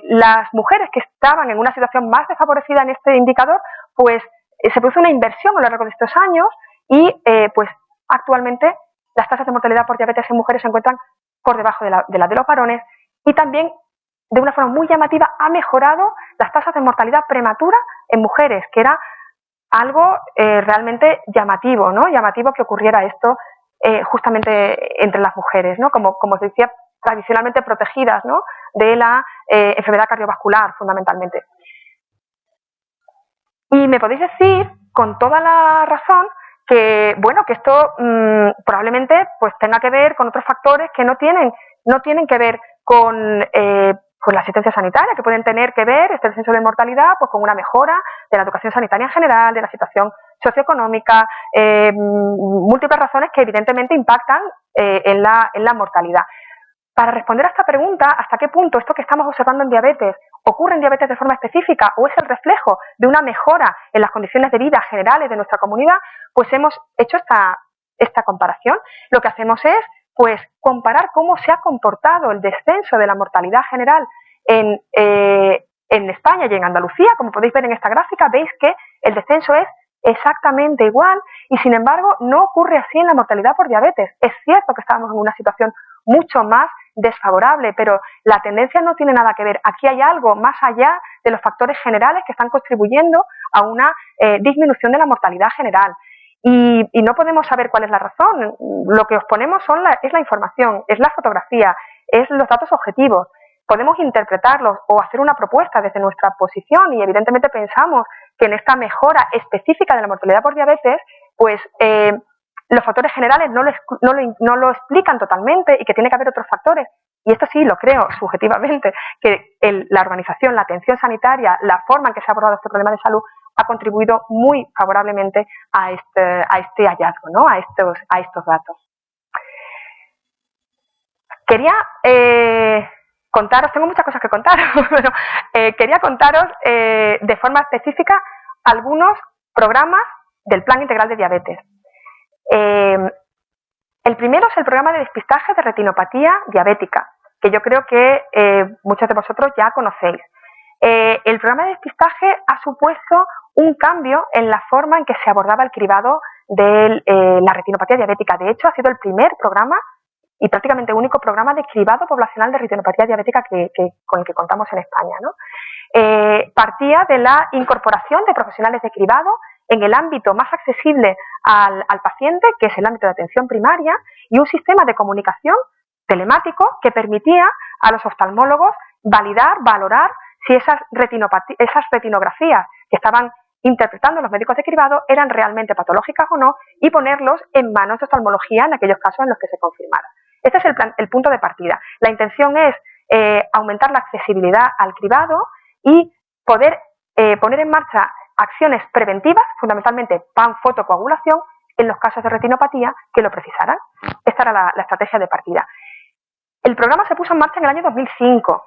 las mujeres que estaban en una situación más desfavorecida en este indicador, pues se produce una inversión a lo largo de estos años y pues actualmente las tasas de mortalidad por diabetes en mujeres se encuentran por debajo de las de los varones, y también de una forma muy llamativa ha mejorado las tasas de mortalidad prematura en mujeres, que era algo realmente llamativo, ¿no? Llamativo que ocurriera esto justamente entre las mujeres, ¿no? Como se decía, tradicionalmente protegidas, ¿no?, de la enfermedad cardiovascular, fundamentalmente. Y me podéis decir, con toda la razón, bueno, que esto probablemente pues tenga que ver con otros factores que no tienen que ver con la asistencia sanitaria, que pueden tener que ver este descenso de mortalidad pues con una mejora de la educación sanitaria en general, de la situación socioeconómica, múltiples razones que evidentemente impactan en la mortalidad. Para responder a esta pregunta, ¿hasta qué punto esto que estamos observando en diabetes ocurre en diabetes de forma específica o es el reflejo de una mejora en las condiciones de vida generales de nuestra comunidad? Pues hemos hecho esta comparación. Lo que hacemos es pues comparar cómo se ha comportado el descenso de la mortalidad general en España y en Andalucía. Como podéis ver en esta gráfica, veis que el descenso es exactamente igual y sin embargo no ocurre así en la mortalidad por diabetes. Es cierto que estábamos en una situación mucho más desfavorable, pero la tendencia no tiene nada que ver. Aquí hay algo más allá de los factores generales que están contribuyendo a una disminución de la mortalidad general. Y no podemos saber cuál es la razón. Lo que os ponemos es la información, es la fotografía, es los datos objetivos. Podemos interpretarlos o hacer una propuesta desde nuestra posición y evidentemente pensamos que en esta mejora específica de la mortalidad por diabetes, pues los factores generales no lo explican totalmente y que tiene que haber otros factores. Y esto sí lo creo subjetivamente, que la organización, la atención sanitaria, la forma en que se ha abordado este problema de salud ha contribuido muy favorablemente a este hallazgo, ¿no? a estos datos. Quería contaros, tengo muchas cosas que contaros, pero quería contaros de forma específica algunos programas del Plan Integral de Diabetes. El primero es el programa de despistaje de retinopatía diabética, que yo creo que muchos de vosotros ya conocéis. El programa de despistaje ha supuesto un cambio en la forma en que se abordaba el cribado de la retinopatía diabética. De hecho, ha sido el primer programa y prácticamente único programa de cribado poblacional de retinopatía diabética con el que contamos en España, ¿no? Partía de la incorporación de profesionales de cribado en el ámbito más accesible al paciente, que es el ámbito de atención primaria, y un sistema de comunicación telemático que permitía a los oftalmólogos valorar si esas retinografías que estaban interpretando los médicos de cribado eran realmente patológicas o no y ponerlos en manos de oftalmología en aquellos casos en los que se confirmara. Este es el punto de partida. La intención es aumentar la accesibilidad al cribado y poder poner en marcha acciones preventivas, fundamentalmente panfotocoagulación, en los casos de retinopatía que lo precisaran. Esta era la estrategia de partida. El programa se puso en marcha en el año 2005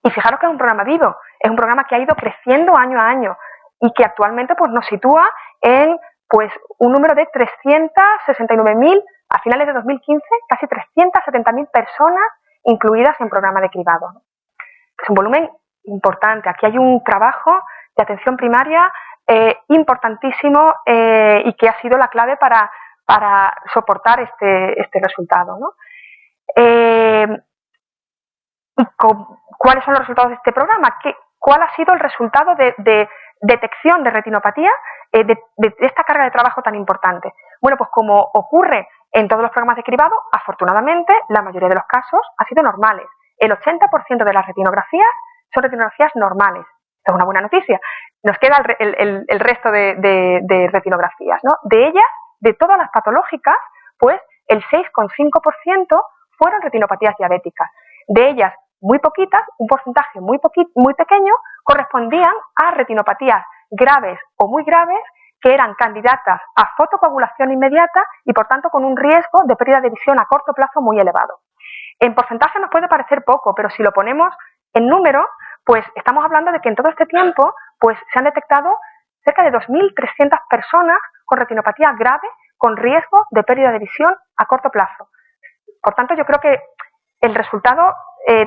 y fijaros que es un programa vivo, es un programa que ha ido creciendo año a año y que actualmente pues, nos sitúa en pues, un número de 369.000, a finales de 2015, casi 370.000 personas incluidas en programa de cribado. Es un volumen importante. Aquí hay un trabajo de atención primaria importantísimo y que ha sido la clave para soportar este resultado, ¿no? ¿Cuáles son los resultados de este programa? ¿Cuál ha sido el resultado de detección de retinopatía de esta carga de trabajo tan importante? Bueno, pues como ocurre en todos los programas de cribado, afortunadamente, la mayoría de los casos han sido normales. El 80% de las retinografías son retinografías normales. Esta es una buena noticia. Nos queda el resto de retinografías, ¿no? De ellas, de todas las patológicas, pues el 6,5% fueron retinopatías diabéticas. De ellas, muy poquitas, un porcentaje muy pequeño, correspondían a retinopatías graves o muy graves que eran candidatas a fotocoagulación inmediata y, por tanto, con un riesgo de pérdida de visión a corto plazo muy elevado. En porcentaje nos puede parecer poco, pero si lo ponemos en número, pues estamos hablando de que en todo este tiempo pues, se han detectado cerca de 2.300 personas con retinopatía grave con riesgo de pérdida de visión a corto plazo. Por tanto, yo creo que el resultado es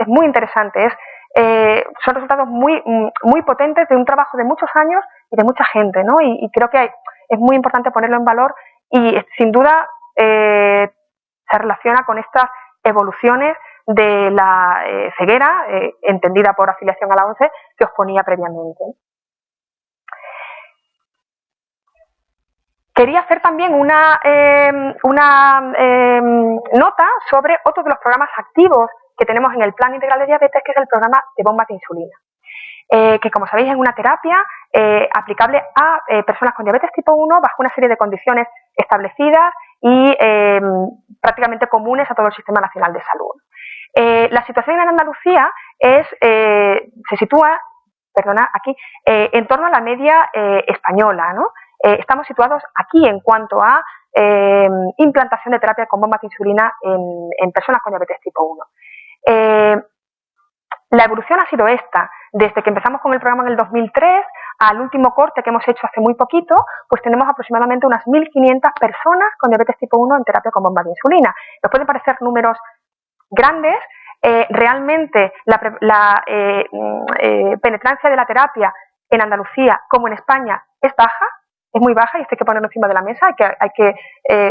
muy interesante, son resultados muy potentes de un trabajo de muchos años y de mucha gente, ¿no? Y creo que es muy importante ponerlo en valor y sin duda se relaciona con estas evoluciones de la ceguera, entendida por afiliación a la ONCE, que os ponía previamente. Quería hacer también una nota sobre otro de los programas activos que tenemos en el Plan Integral de Diabetes, que es el programa de bombas de insulina. que como sabéis es una terapia aplicable a personas con diabetes tipo 1 bajo una serie de condiciones establecidas y prácticamente comunes a todo el Sistema Nacional de Salud. La situación en Andalucía se sitúa aquí en torno a la media española, ¿no? Estamos situados aquí en cuanto a implantación de terapia con bombas de insulina en personas con diabetes tipo 1. La evolución ha sido esta. Desde que empezamos con el programa en el 2003 al último corte que hemos hecho hace muy poquito, pues tenemos aproximadamente unas 1.500 personas con diabetes tipo 1 en terapia con bomba de insulina. Nos pueden parecer números grandes. Realmente la penetrancia de la terapia en Andalucía como en España es baja, es muy baja, y esto hay que ponerlo encima de la mesa, hay que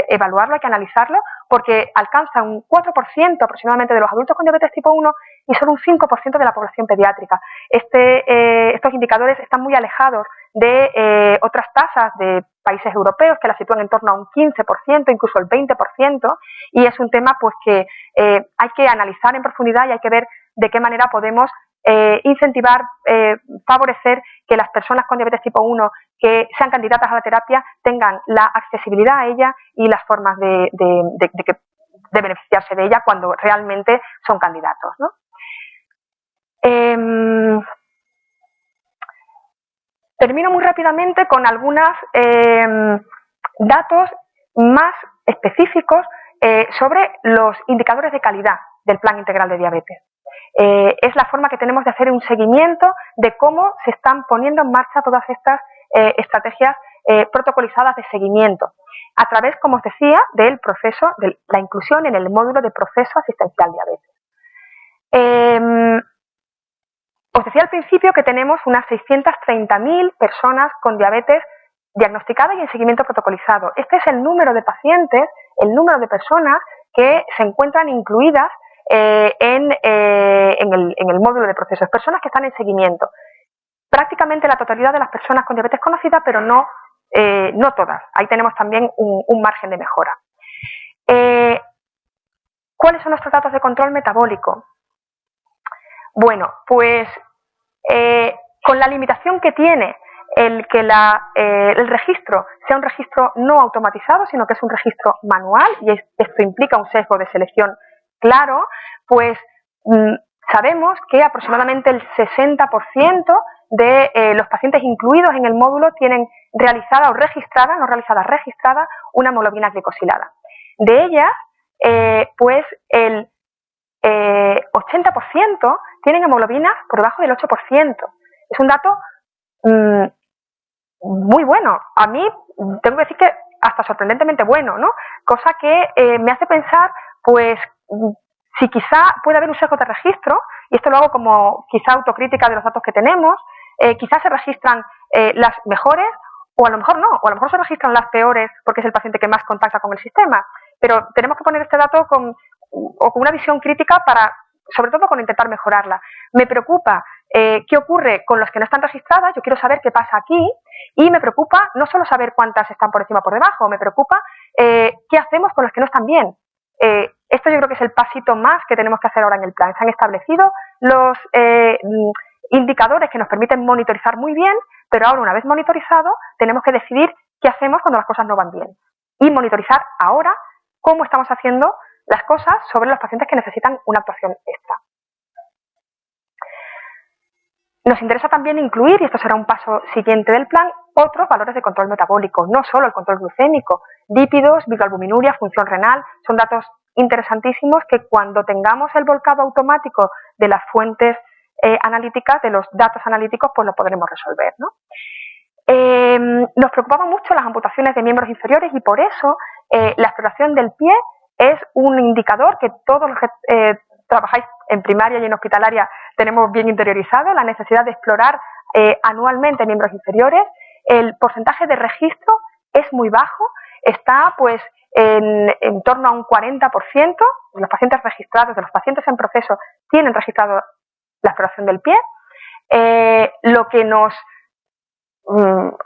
evaluarlo, hay que analizarlo, porque alcanza un 4% aproximadamente de los adultos con diabetes tipo 1 y solo un 5% de la población pediátrica. Estos indicadores están muy alejados de otras tasas de países europeos que la sitúan en torno a un 15%, incluso el 20%, y es un tema pues que hay que analizar en profundidad y hay que ver de qué manera podemos incentivar, favorecer que las personas con diabetes tipo 1 que sean candidatas a la terapia tengan la accesibilidad a ella y las formas de beneficiarse de ella cuando realmente son candidatos, ¿no? Termino muy rápidamente con algunos datos más específicos sobre los indicadores de calidad del Plan Integral de Diabetes. Es la forma que tenemos de hacer un seguimiento de cómo se están poniendo en marcha todas estas estrategias protocolizadas de seguimiento, a través, como os decía, del proceso, de la inclusión en el módulo de proceso asistencial diabetes. Os decía al principio que tenemos unas 630.000 personas con diabetes diagnosticadas y en seguimiento protocolizado. Este es el número de pacientes, el número de personas que se encuentran incluidas en el módulo de procesos, personas que están en seguimiento. Prácticamente la totalidad de las personas con diabetes conocidas, pero no todas. Ahí tenemos también un margen de mejora. ¿Cuáles son nuestros datos de control metabólico? Bueno, pues con la limitación que tiene el que el registro sea un registro no automatizado, sino que es un registro manual, y esto implica un sesgo de selección claro, pues sabemos que aproximadamente el 60% de los pacientes incluidos en el módulo tienen realizada o registrada, no realizada, registrada, una hemoglobina glicosilada. De ellas, pues el 80% tienen hemoglobinas por debajo del 8%. Es un dato muy bueno. A mí, tengo que decir que hasta sorprendentemente bueno, ¿no? Cosa que me hace pensar, pues, si quizá puede haber un sesgo de registro, y esto lo hago como quizá autocrítica de los datos que tenemos, quizás se registran las mejores, o a lo mejor no, o a lo mejor se registran las peores porque es el paciente que más contacta con el sistema, pero tenemos que poner este dato con una visión crítica sobre todo con intentar mejorarla. Me preocupa qué ocurre con los que no están registradas, yo quiero saber qué pasa aquí, y me preocupa no solo saber cuántas están por encima o por debajo, me preocupa qué hacemos con los que no están bien. Esto yo creo que es el pasito más que tenemos que hacer ahora en el plan. Se han establecido los indicadores que nos permiten monitorizar muy bien, pero ahora, una vez monitorizado, tenemos que decidir qué hacemos cuando las cosas no van bien y monitorizar ahora cómo estamos haciendo las cosas sobre los pacientes que necesitan una actuación extra. Nos interesa también incluir, y esto será un paso siguiente del plan, otros valores de control metabólico, no solo el control glucémico, lípidos, bioalbuminuria, función renal, son datos interesantísimos que cuando tengamos el volcado automático de las fuentes analíticas, de los datos analíticos, pues lo podremos resolver, ¿no? Nos preocupaban mucho las amputaciones de miembros inferiores y por eso la exploración del pie es un indicador que todos los que trabajáis en primaria y en hospitalaria tenemos bien interiorizado, la necesidad de explorar anualmente miembros inferiores. El porcentaje de registro es muy bajo, está pues en torno a un 40% de los pacientes registrados, de los pacientes en proceso, tienen registrado la exploración del pie, lo que nos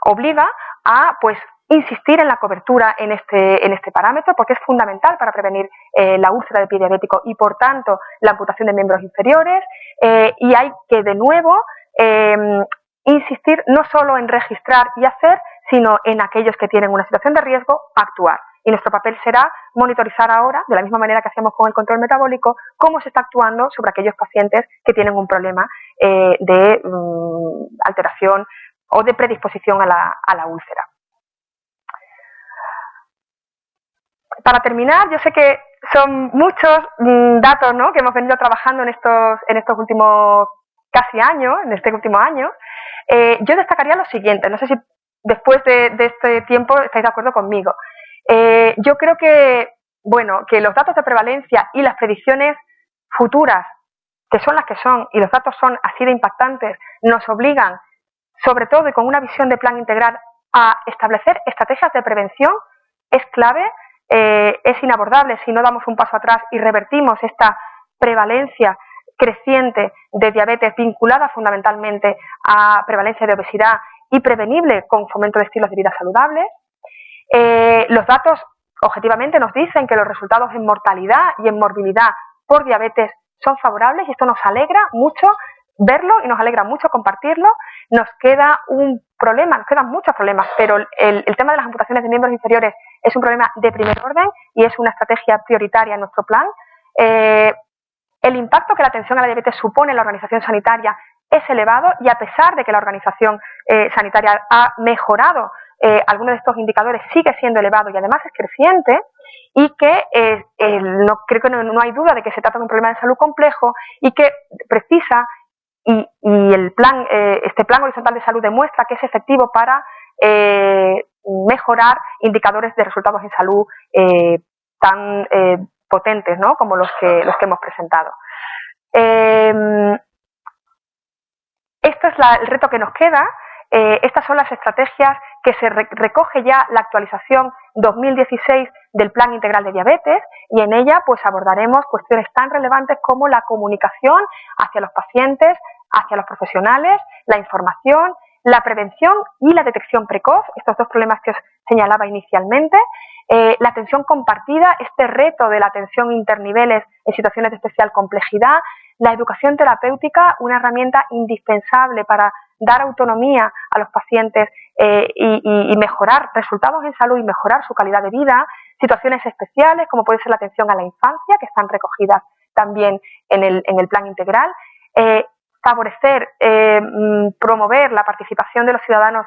obliga a pues insistir en la cobertura en este parámetro, porque es fundamental para prevenir la úlcera del pie diabético y por tanto la amputación de miembros inferiores, y hay que de nuevo insistir no solo en registrar y hacer, sino en aquellos que tienen una situación de riesgo, actuar. Y nuestro papel será monitorizar ahora, de la misma manera que hacemos con el control metabólico, cómo se está actuando sobre aquellos pacientes que tienen un problema de alteración o de predisposición a la úlcera. Para terminar, yo sé que son muchos datos, ¿no?, que hemos venido trabajando en estos últimos casi años, en este último año. Yo destacaría lo siguiente, no sé si después de este tiempo estáis de acuerdo conmigo. Yo creo que los datos de prevalencia y las predicciones futuras, que son las que son, y los datos son así de impactantes, nos obligan, sobre todo y con una visión de plan integral, a establecer estrategias de prevención. Es clave, es inabordable si no damos un paso atrás y revertimos esta prevalencia creciente de diabetes vinculada fundamentalmente a prevalencia de obesidad y prevenible con fomento de estilos de vida saludables. Los datos objetivamente nos dicen que los resultados en mortalidad y en morbilidad por diabetes son favorables y esto nos alegra mucho verlo y nos alegra mucho compartirlo. Nos queda un problema, nos quedan muchos problemas, pero el tema de las amputaciones de miembros inferiores es un problema de primer orden y es una estrategia prioritaria en nuestro plan. El impacto que la atención a la diabetes supone en la organización sanitaria es elevado y a pesar de que la organización sanitaria ha mejorado algunos de estos indicadores, sigue siendo elevado y además es creciente y que creo que no hay duda de que se trata de un problema de salud complejo y que precisa y este plan horizontal de salud demuestra que es efectivo para mejorar indicadores de resultados en salud tan potentes, ¿no?, como los que hemos presentado. Este es el reto que nos queda. Estas son las estrategias que se recoge ya la actualización 2016 del Plan Integral de Diabetes y en ella pues abordaremos cuestiones tan relevantes como la comunicación hacia los pacientes, hacia los profesionales, la información, la prevención y la detección precoz, estos dos problemas que os señalaba inicialmente, la atención compartida, este reto de la atención interniveles en situaciones de especial complejidad, la educación terapéutica, una herramienta indispensable para dar autonomía a los pacientes y mejorar resultados en salud y mejorar su calidad de vida, situaciones especiales como puede ser la atención a la infancia, que están recogidas también en el plan integral, favorecer, promover la participación de los ciudadanos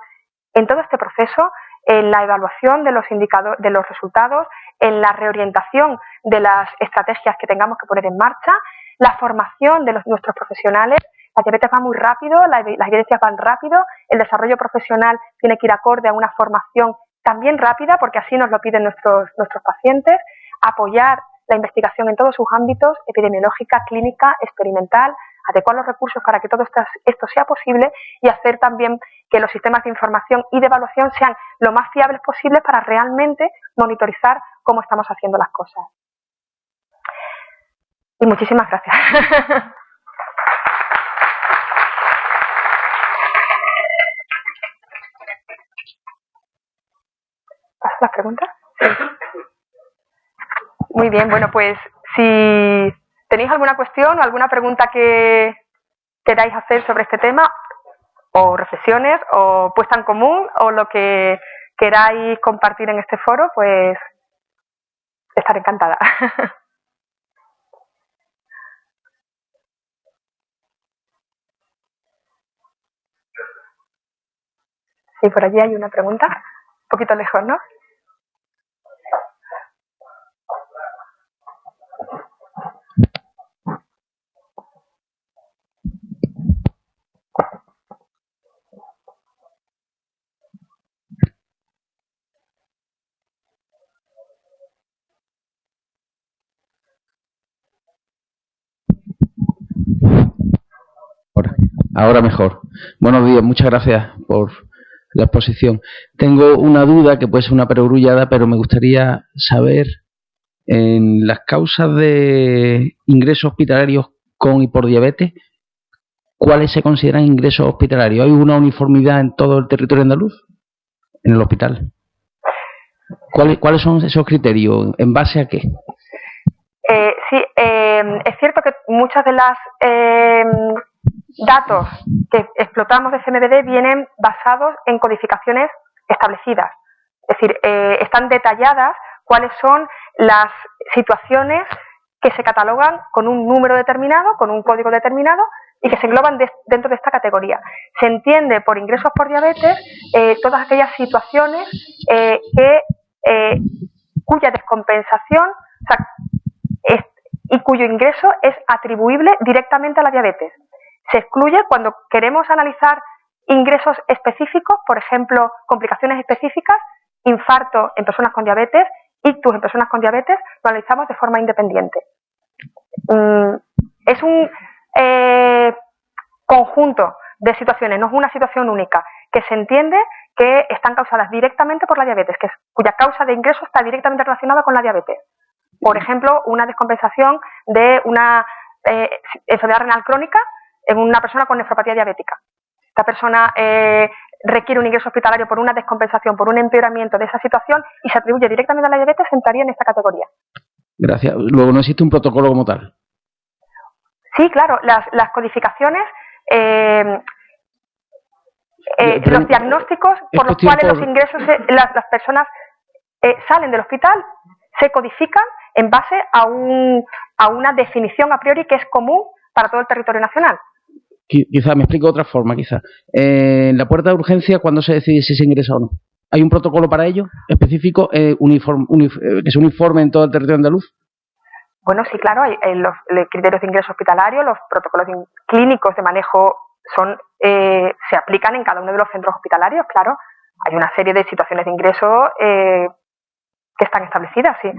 en todo este proceso, en la evaluación de los resultados, en la reorientación de las estrategias que tengamos que poner en marcha, la formación de nuestros profesionales. La diabetes va muy rápido, las evidencias van rápido, el desarrollo profesional tiene que ir acorde a una formación también rápida, porque así nos lo piden nuestros pacientes, apoyar la investigación en todos sus ámbitos, epidemiológica, clínica, experimental, adecuar los recursos para que todo esto sea posible y hacer también que los sistemas de información y de evaluación sean lo más fiables posibles para realmente monitorizar cómo estamos haciendo las cosas. Y muchísimas gracias. ¿Paso las preguntas? Sí. Muy bien, bueno, pues si tenéis alguna cuestión o alguna pregunta que queráis hacer sobre este tema, o reflexiones, o puesta en común, o lo que queráis compartir en este foro, pues estaré encantada. Sí, por allí hay una pregunta, un poquito lejos, ¿no? Ahora mejor. Buenos días, muchas gracias por la exposición. Tengo una duda que puede ser una perogrullada, pero me gustaría saber, en las causas de ingresos hospitalarios con y por diabetes, ¿cuáles se consideran ingresos hospitalarios? ¿Hay una uniformidad en todo el territorio andaluz? En el hospital. ¿Cuáles son esos criterios? ¿En base a qué? Sí, es cierto que muchas de las datos que explotamos de CMDD vienen basados en codificaciones establecidas. Es decir, están detalladas cuáles son las situaciones que se catalogan con un número determinado, con un código determinado y que se engloban dentro de esta categoría. Se entiende por ingresos por diabetes todas aquellas situaciones cuya descompensación y cuyo ingreso es atribuible directamente a la diabetes. Se excluye cuando queremos analizar ingresos específicos, por ejemplo, complicaciones específicas, infarto en personas con diabetes, ictus en personas con diabetes, lo analizamos de forma independiente. Es un conjunto de situaciones, no es una situación única, que se entiende que están causadas directamente por la diabetes, cuya causa de ingreso está directamente relacionada con la diabetes. Por ejemplo, una descompensación de una enfermedad renal crónica en una persona con nefropatía diabética. Esta persona requiere un ingreso hospitalario por una descompensación, por un empeoramiento de esa situación y se atribuye directamente a la diabetes, entraría en esta categoría. Gracias. Luego, ¿no existe un protocolo como tal? Sí, claro. Las codificaciones, los diagnósticos por los cuales los ingresos, las personas salen del hospital, se codifican en base a una definición a priori que es común para todo el territorio nacional. Quizá me explico de otra forma, quizá. En la puerta de urgencia, ¿cuándo se decide si se ingresa o no? ¿Hay un protocolo para ello específico que se uniforme en todo el territorio andaluz? Bueno, sí, claro, hay los criterios de ingreso hospitalario, los protocolos clínicos de manejo se aplican en cada uno de los centros hospitalarios, claro. Hay una serie de situaciones de ingreso que están establecidas, sí.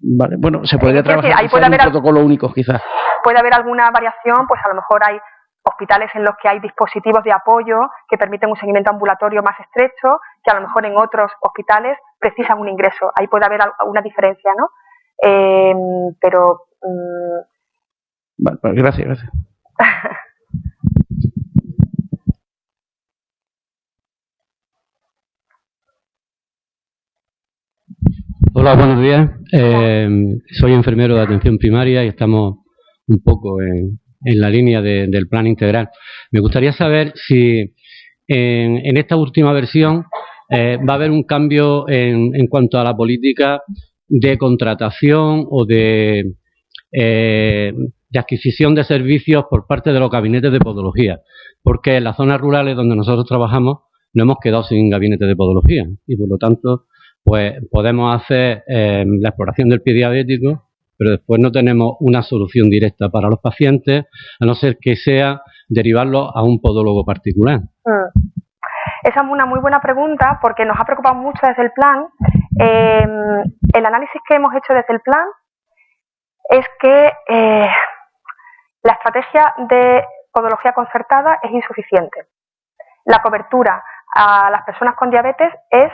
Vale, bueno, se podría trabajar en un protocolo único, quizás. Puede haber alguna variación, pues a lo mejor hay hospitales en los que hay dispositivos de apoyo que permiten un seguimiento ambulatorio más estrecho, que a lo mejor en otros hospitales precisan un ingreso. Ahí puede haber alguna diferencia, ¿no? Vale, gracias. Hola, buenos días. Soy enfermero de atención primaria y estamos un poco en la línea del plan integral. Me gustaría saber si en esta última versión va a haber un cambio en cuanto a la política de contratación o de adquisición de servicios por parte de los gabinetes de podología, porque en las zonas rurales donde nosotros trabajamos no hemos quedado sin gabinetes de podología y por lo tanto pues podemos hacer la exploración del pie diabético, pero después no tenemos una solución directa para los pacientes, a no ser que sea derivarlo a un podólogo particular. Esa es una muy buena pregunta porque nos ha preocupado mucho desde el plan. El análisis que hemos hecho desde el plan es que la estrategia de podología concertada es insuficiente. La cobertura a las personas con diabetes es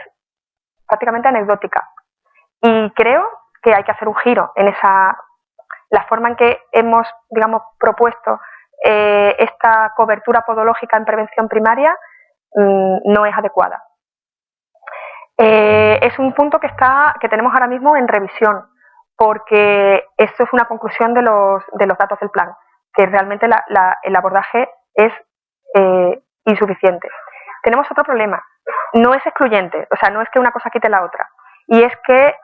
prácticamente anecdótica y creo que hay que hacer un giro en la forma en que hemos, digamos, propuesto esta cobertura podológica en prevención primaria no es adecuada. Es un punto que tenemos ahora mismo en revisión porque esto es una conclusión de los datos del plan, que realmente el abordaje es insuficiente. Tenemos otro problema. No es excluyente, o sea, no es que una cosa quite la otra. Y es que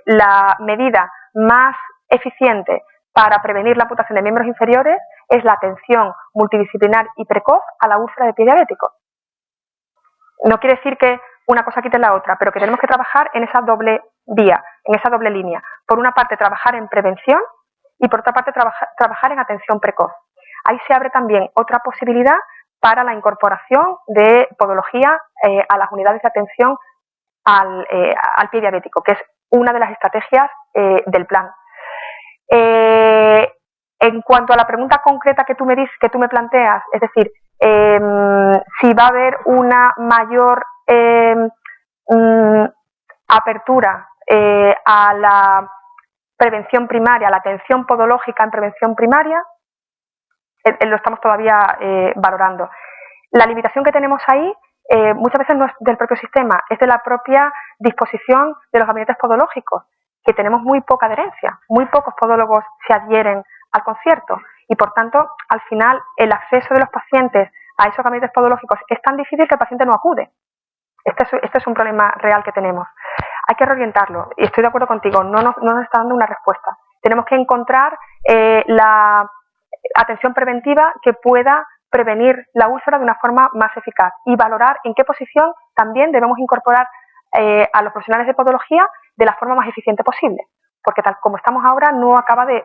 la medida más eficiente para prevenir la amputación de miembros inferiores es la atención multidisciplinar y precoz a la úlcera de pie diabético. No quiere decir que una cosa quite la otra, pero que tenemos que trabajar en esa doble vía, en esa doble línea. Por una parte, trabajar en prevención y por otra parte, trabajar en atención precoz. Ahí se abre también otra posibilidad para la incorporación de podología a las unidades de atención al pie diabético, que es una de las estrategias del plan. En cuanto a la pregunta concreta que tú me planteas, es decir, si va a haber una mayor apertura a la prevención primaria, a la atención podológica en prevención primaria, lo estamos todavía valorando. La limitación que tenemos ahí muchas veces no es del propio sistema, es de la propia disposición de los gabinetes podológicos, que tenemos muy poca adherencia, muy pocos podólogos se adhieren al concierto y por tanto, al final, el acceso de los pacientes a esos gabinetes podológicos es tan difícil que el paciente no acude. Este es un problema real que tenemos. Hay que reorientarlo, y estoy de acuerdo contigo, no nos está dando una respuesta. Tenemos que encontrar la atención preventiva que pueda prevenir la úlcera de una forma más eficaz y valorar en qué posición también debemos incorporar a los profesionales de podología de la forma más eficiente posible, porque tal como estamos ahora no acaba de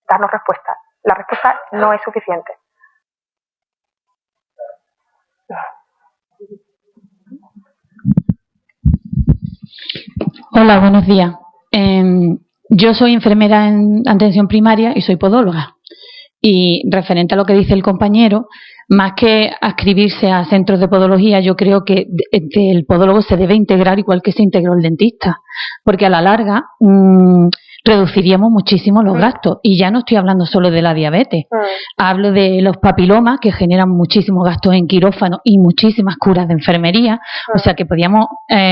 darnos respuesta. La respuesta no es suficiente. Hola, buenos días. Yo soy enfermera en atención primaria y soy podóloga. Y referente a lo que dice el compañero, más que adscribirse a centros de podología, yo creo que el podólogo se debe integrar igual que se integró el dentista, porque a la larga reduciríamos muchísimo los gastos. Y ya no estoy hablando solo de la diabetes, hablo de los papilomas, que generan muchísimos gastos en quirófano y muchísimas curas de enfermería, o sea que podíamos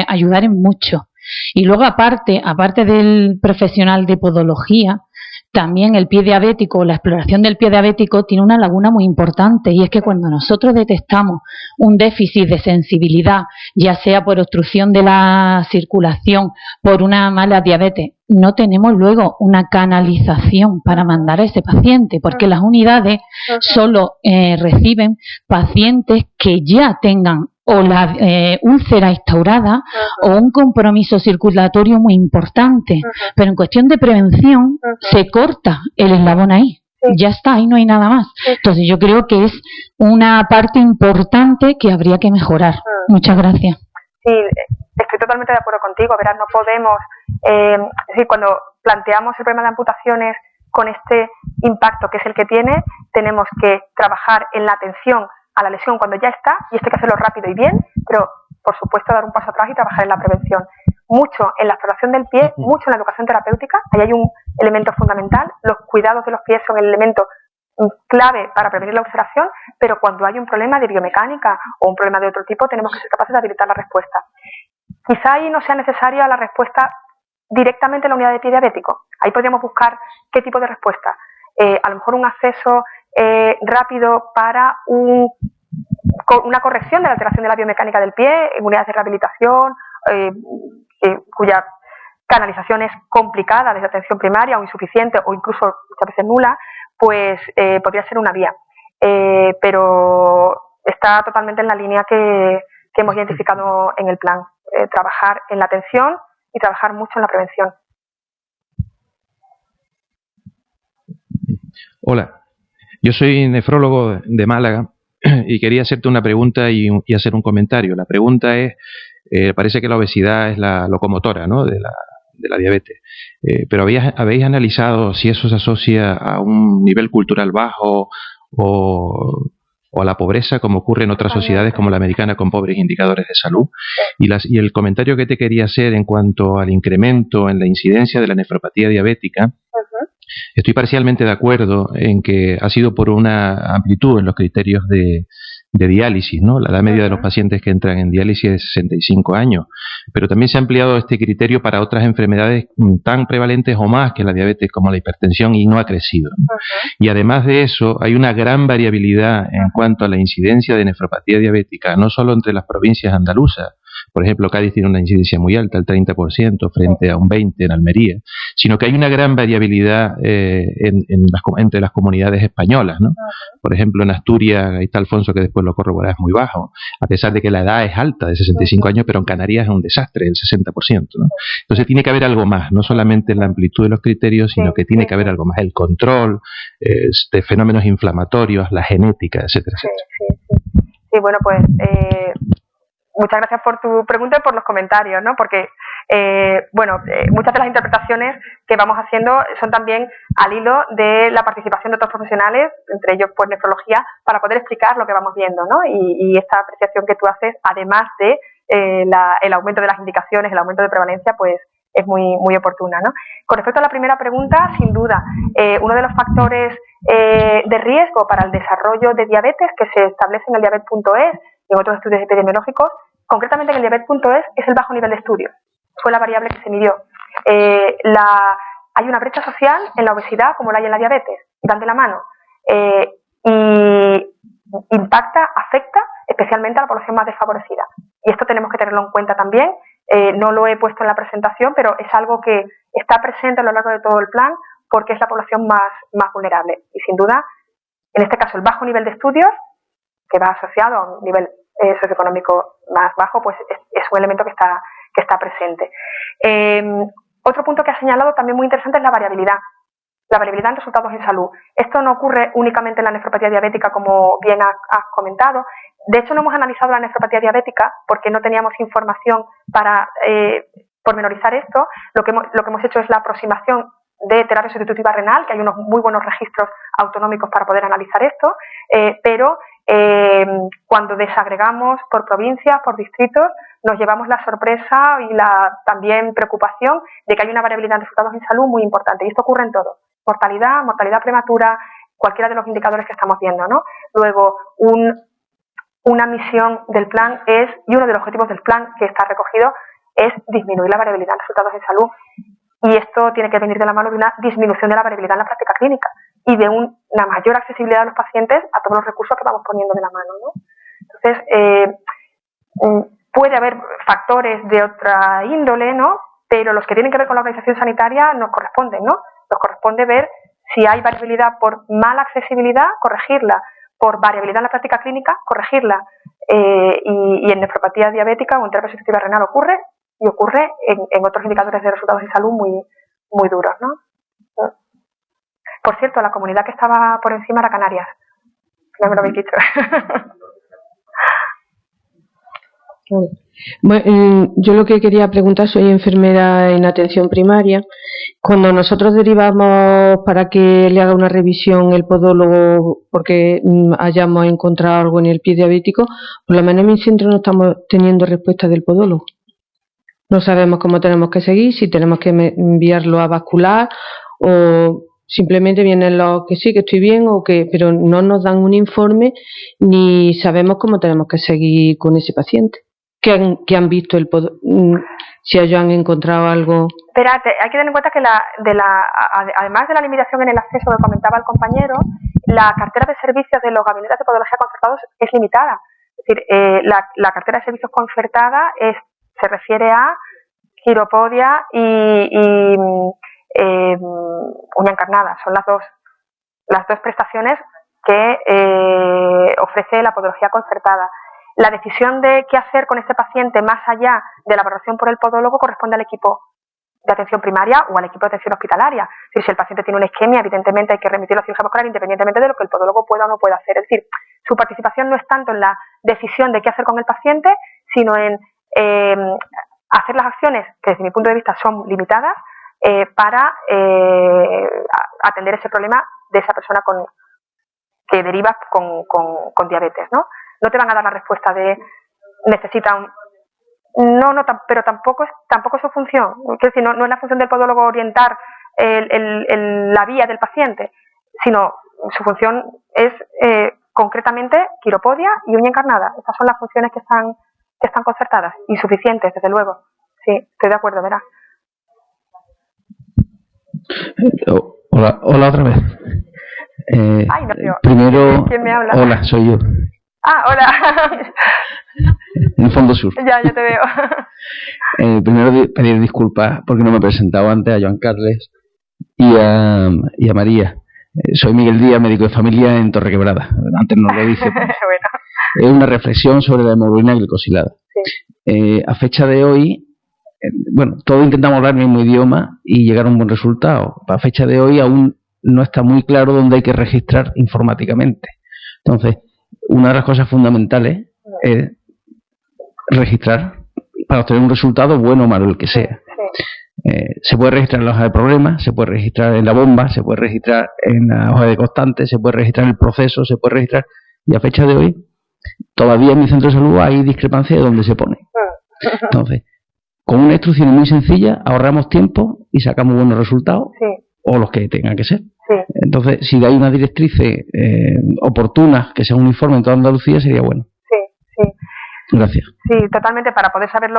ayudar en mucho. Y luego aparte del profesional de podología, también el pie diabético, la exploración del pie diabético tiene una laguna muy importante, y es que cuando nosotros detectamos un déficit de sensibilidad, ya sea por obstrucción de la circulación, por una mala diabetes, no tenemos luego una canalización para mandar a ese paciente, porque las unidades solo reciben pacientes que ya tengan o la úlcera instaurada o un compromiso circulatorio muy importante, pero en cuestión de prevención se corta el eslabón ahí, ya está, ahí no hay nada más. Entonces yo creo que es una parte importante que habría que mejorar. Muchas gracias. Sí, estoy totalmente de acuerdo contigo. Verás, no podemos, es decir, cuando planteamos el problema de amputaciones con este impacto que es el que tiene, tenemos que trabajar en la atención a la lesión cuando ya está, y esto hay que hacerlo rápido y bien, pero por supuesto dar un paso atrás y trabajar en la prevención. Mucho en la exploración del pie, mucho en la educación terapéutica, ahí hay un elemento fundamental, los cuidados de los pies son el elemento clave para prevenir la ulceración, pero cuando hay un problema de biomecánica o un problema de otro tipo, tenemos que ser capaces de habilitar la respuesta. Quizá ahí no sea necesaria la respuesta directamente en la unidad de pie diabético, ahí podríamos buscar qué tipo de respuesta, a lo mejor un acceso rápido para una corrección de la alteración de la biomecánica del pie en unidades de rehabilitación cuya canalización es complicada desde atención primaria o insuficiente o incluso muchas veces nula, pues podría ser una vía, pero está totalmente en la línea que hemos identificado en el plan, trabajar en la atención y trabajar mucho en la prevención. Hola, yo soy nefrólogo de Málaga y quería hacerte una pregunta y hacer un comentario. La pregunta es, parece que la obesidad es la locomotora, ¿no?, de la diabetes, pero ¿habéis analizado si eso se asocia a un nivel cultural bajo o a la pobreza, como ocurre en otras sociedades como la americana con pobres indicadores de salud? Y el comentario que te quería hacer en cuanto al incremento en la incidencia de la nefropatía diabética, estoy parcialmente de acuerdo en que ha sido por una amplitud en los criterios de diálisis, ¿no? La edad media de los pacientes que entran en diálisis es 65 años, pero también se ha ampliado este criterio para otras enfermedades tan prevalentes o más que la diabetes como la hipertensión, y no ha crecido, ¿no? Y además de eso, hay una gran variabilidad en cuanto a la incidencia de nefropatía diabética, no solo entre las provincias andaluzas. Por ejemplo, Cádiz tiene una incidencia muy alta, el 30%, frente a un 20% en Almería, sino que hay una gran variabilidad entre las comunidades españolas, ¿no? Por ejemplo, en Asturias, ahí está Alfonso, que después lo corroborará, es muy bajo, a pesar de que la edad es alta, de 65 años, pero en Canarias es un desastre, el 60%, ¿no? Entonces tiene que haber algo más, no solamente la amplitud de los criterios, sino que tiene que haber algo más, el control de fenómenos inflamatorios, la genética, etcétera, etcétera. Sí, bueno, pues muchas gracias por tu pregunta y por los comentarios, ¿no? Porque, muchas de las interpretaciones que vamos haciendo son también al hilo de la participación de otros profesionales, entre ellos, pues, nefrología, para poder explicar lo que vamos viendo, ¿no? Y esta apreciación que tú haces, además de el aumento de las indicaciones, el aumento de prevalencia, pues, es muy, muy oportuna, ¿no? Con respecto a la primera pregunta, sin duda, uno de los factores de riesgo para el desarrollo de diabetes que se establece en el diabetes.es y en otros estudios epidemiológicos, concretamente en el diabetes.es, es el bajo nivel de estudio. Fue la variable que se midió. Hay una brecha social en la obesidad como la hay en la diabetes, y van de la mano. y impacta, afecta especialmente a la población más desfavorecida. Y esto tenemos que tenerlo en cuenta también. No lo he puesto en la presentación, pero es algo que está presente a lo largo de todo el plan porque es la población más vulnerable. Y sin duda, en este caso, el bajo nivel de estudios, que va asociado a un nivel socioeconómico más bajo, pues es un elemento que está presente. Otro punto que ha señalado también muy interesante es la variabilidad. La variabilidad en resultados en salud. Esto no ocurre únicamente en la nefropatía diabética, como bien has comentado. De hecho, no hemos analizado la nefropatía diabética porque no teníamos información para pormenorizar esto. Lo que hemos hecho es la aproximación de terapia sustitutiva renal, que hay unos muy buenos registros autonómicos para poder analizar esto, pero cuando desagregamos por provincias, por distritos, nos llevamos la sorpresa y la también preocupación de que hay una variabilidad en resultados en salud muy importante. Y esto ocurre en todo. Mortalidad prematura, cualquiera de los indicadores que estamos viendo, ¿no? Luego, una misión del plan y uno de los objetivos del plan que está recogido es disminuir la variabilidad en resultados en salud. Y esto tiene que venir de la mano de una disminución de la variabilidad en la práctica clínica y de una mayor accesibilidad de los pacientes a todos los recursos que vamos poniendo de la mano, ¿no? Entonces, puede haber factores de otra índole, ¿no? Pero los que tienen que ver con la organización sanitaria nos corresponden, ¿no? Nos corresponde ver si hay variabilidad por mala accesibilidad, corregirla, por variabilidad en la práctica clínica, corregirla. Y en nefropatía diabética o en terapia sustitutiva renal ocurre en otros indicadores de resultados de salud muy duros, ¿no? Por cierto, la comunidad que estaba por encima era Canarias. No me lo habéis dicho. Bueno, yo lo que quería preguntar, soy enfermera en atención primaria. Cuando nosotros derivamos para que le haga una revisión el podólogo porque hayamos encontrado algo en el pie diabético, por lo menos en mi centro no estamos teniendo respuesta del podólogo. No sabemos cómo tenemos que seguir, si tenemos que enviarlo a vascular o simplemente vienen los que sí, que estoy bien, pero no nos dan un informe ni sabemos cómo tenemos que seguir con ese paciente. ¿Qué han visto si ellos han encontrado algo? Espérate, hay que tener en cuenta que además de la limitación en el acceso que comentaba el compañero, la cartera de servicios de los gabinetes de podología concertados es limitada. Es decir, la cartera de servicios concertada se refiere a quiropodia y uña encarnada. Son las dos prestaciones que ofrece la podología concertada. La decisión de qué hacer con este paciente más allá de la valoración por el podólogo corresponde al equipo de atención primaria o al equipo de atención hospitalaria. Si el paciente tiene una isquemia, evidentemente hay que remitirlo a cirugía vascular independientemente de lo que el podólogo pueda o no pueda hacer. Es decir, su participación no es tanto en la decisión de qué hacer con el paciente, sino en hacer las acciones que desde mi punto de vista son limitadas para atender ese problema de esa persona que deriva con diabetes, ¿no? No te van a dar la respuesta de necesita pero tampoco es su función. Es decir, no es la función del podólogo orientar la vía del paciente, sino su función es concretamente quiropodia y uña encarnada. Estas son las funciones que están concertadas y suficientes, desde luego. Sí, estoy de acuerdo, verás. Hola otra vez. Ay, no, primero, ¿quién me habla? Hola, soy yo. Ah, hola. En el Fondo Sur. Ya te veo. Primero pedir disculpas porque no me he presentado antes a Joan Carles y a María. Soy Miguel Díaz, médico de familia en Torrequebrada. Antes no lo dije. Bueno. Es una reflexión sobre la hemoglobina glicosilada. Sí. A fecha de hoy, todos intentamos hablar el mismo idioma y llegar a un buen resultado. A fecha de hoy aún no está muy claro dónde hay que registrar informáticamente. Entonces, una de las cosas fundamentales es registrar para obtener un resultado bueno o malo, el que sea. Se puede registrar en la hoja de problemas, se puede registrar en la bomba, se puede registrar en la hoja de constantes, se puede registrar en el proceso, se puede registrar, y a fecha de hoy todavía en mi centro de salud hay discrepancia de dónde se pone. Entonces, con una instrucción muy sencilla ahorramos tiempo y sacamos buenos resultados, o los que tengan que ser. Entonces, si hay una directriz oportuna que sea uniforme en toda Andalucía, sería bueno. Sí. Gracias. Sí, totalmente. Para poder saber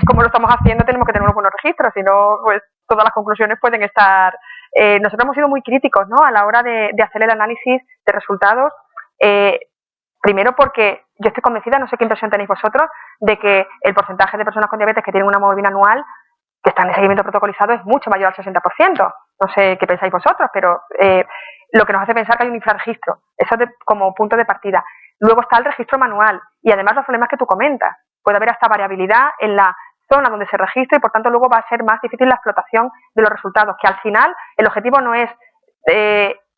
cómo lo estamos haciendo, tenemos que tener unos buenos registros, si no, pues todas las conclusiones pueden estar nosotros hemos sido muy críticos, ¿no?, a la hora de hacer el análisis de resultados. Primero porque yo estoy convencida, no sé qué impresión tenéis vosotros, de que el porcentaje de personas con diabetes que tienen una hemoglobina anual que están en seguimiento protocolizado es mucho mayor al 60%. No sé qué pensáis vosotros, pero lo que nos hace pensar que hay un infrarregistro. Eso como punto de partida. Luego está el registro manual y además los problemas que tú comentas. Puede haber hasta variabilidad en la zona donde se registra y por tanto luego va a ser más difícil la explotación de los resultados, que al final el objetivo no es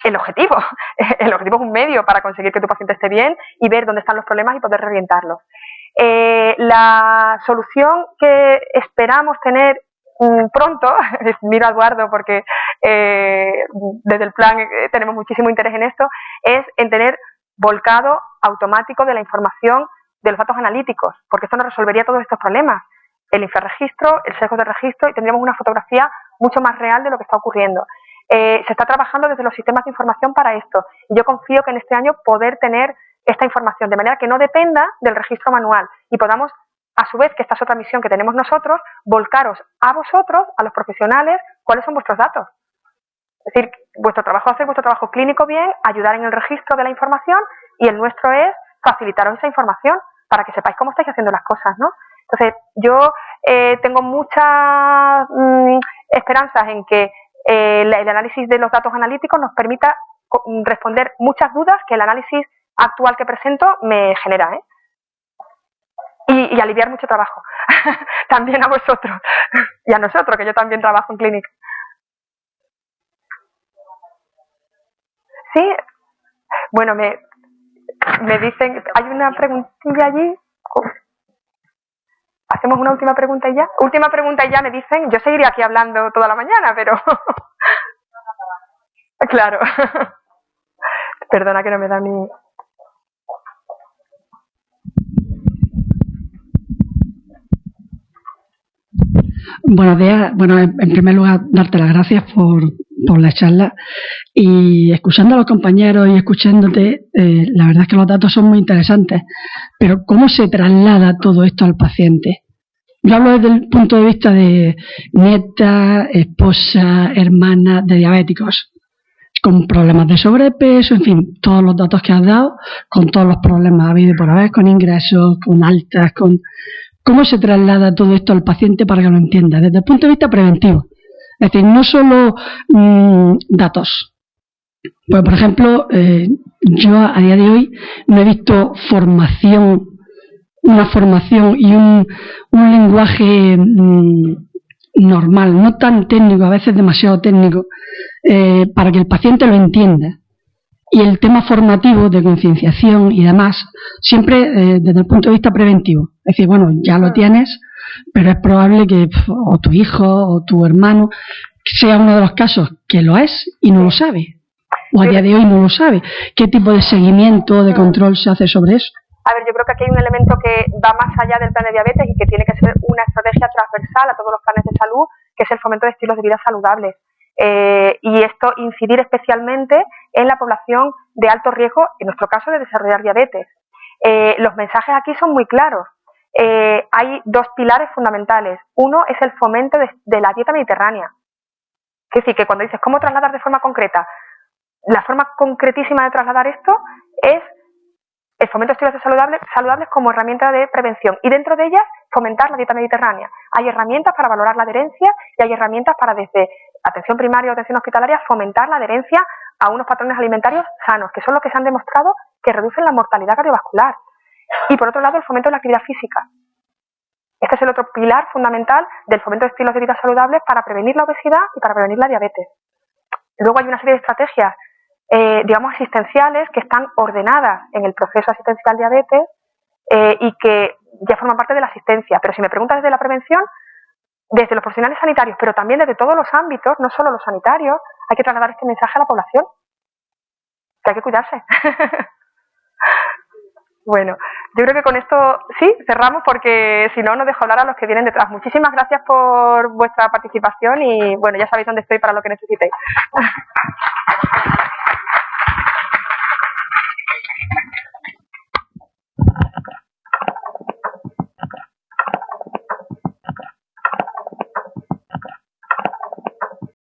el objetivo es un medio para conseguir que tu paciente esté bien y ver dónde están los problemas y poder reorientarlos. La solución que esperamos tener pronto, miro a Eduardo porque desde el plan tenemos muchísimo interés en esto, es en tener volcado automático de la información de los datos analíticos, porque esto nos resolvería todos estos problemas. El infrarregistro, el sesgo de registro, y tendríamos una fotografía mucho más real de lo que está ocurriendo. Se está trabajando desde los sistemas de información para esto, y yo confío que en este año poder tener esta información de manera que no dependa del registro manual y podamos, a su vez, que esta es otra misión que tenemos nosotros, volcaros a vosotros, a los profesionales, cuáles son vuestros datos. Es decir, vuestro trabajo es hacer vuestro trabajo clínico bien, ayudar en el registro de la información, y el nuestro es facilitaros esa información para que sepáis cómo estáis haciendo las cosas, ¿no? Entonces, yo tengo muchas esperanzas en que el análisis de los datos analíticos nos permita responder muchas dudas que el análisis actual que presento me genera, y aliviar mucho trabajo también a vosotros y a nosotros, que yo también trabajo en clínica. Sí, bueno, me dicen, hay una preguntilla allí. Hacemos una última pregunta y ya. Última pregunta y ya, me dicen. Yo seguiría aquí hablando toda la mañana, pero claro. Perdona que no me da ni... Buenos días. Bueno, en primer lugar, darte las gracias por la charla. Y escuchando a los compañeros y escuchándote, la verdad es que los datos son muy interesantes. Pero ¿cómo se traslada todo esto al paciente? Yo hablo desde el punto de vista de nieta, esposa, hermana de diabéticos, con problemas de sobrepeso, en fin, todos los datos que has dado, con todos los problemas habidos y por haber, con ingresos, con altas, con... ¿Cómo se traslada todo esto al paciente para que lo entienda? Desde el punto de vista preventivo. Es decir, no solo datos. Pues, por ejemplo, yo a día de hoy no he visto una formación y un lenguaje normal, no tan técnico, a veces demasiado técnico, para que el paciente lo entienda. Y el tema formativo de concienciación y demás, siempre desde el punto de vista preventivo. Es decir, bueno, ya lo tienes, pero es probable que o tu hijo o tu hermano sea uno de los casos que lo es y no lo sabe. O a día de hoy no lo sabe. ¿Qué tipo de seguimiento, de control se hace sobre eso? A ver, yo creo que aquí hay un elemento que va más allá del plan de diabetes y que tiene que ser una estrategia transversal a todos los planes de salud, que es el fomento de estilos de vida saludables. Y esto incidir especialmente en la población de alto riesgo, en nuestro caso, de desarrollar diabetes. Los mensajes aquí son muy claros. Hay dos pilares fundamentales. Uno es el fomento de la dieta mediterránea. Es decir, que cuando dices cómo trasladar de forma concreta, la forma concretísima de trasladar esto es el fomento de estilos saludables como herramienta de prevención, y dentro de ellas fomentar la dieta mediterránea. Hay herramientas para valorar la adherencia y hay herramientas para, desde atención primaria o atención hospitalaria, fomentar la adherencia a unos patrones alimentarios sanos, que son los que se han demostrado que reducen la mortalidad cardiovascular. Y por otro lado, el fomento de la actividad física. Este es el otro pilar fundamental del fomento de estilos de vida saludables para prevenir la obesidad y para prevenir la diabetes. Luego hay una serie de estrategias digamos, asistenciales que están ordenadas en el proceso asistencial diabetes y que ya forman parte de la asistencia. Pero si me preguntas desde la prevención, desde los profesionales sanitarios, pero también desde todos los ámbitos, no solo los sanitarios, hay que trasladar este mensaje a la población, que hay que cuidarse. Bueno, yo creo que con esto sí, cerramos, porque si no, no dejo hablar a los que vienen detrás. Muchísimas gracias por vuestra participación y, bueno, ya sabéis dónde estoy para lo que necesitéis.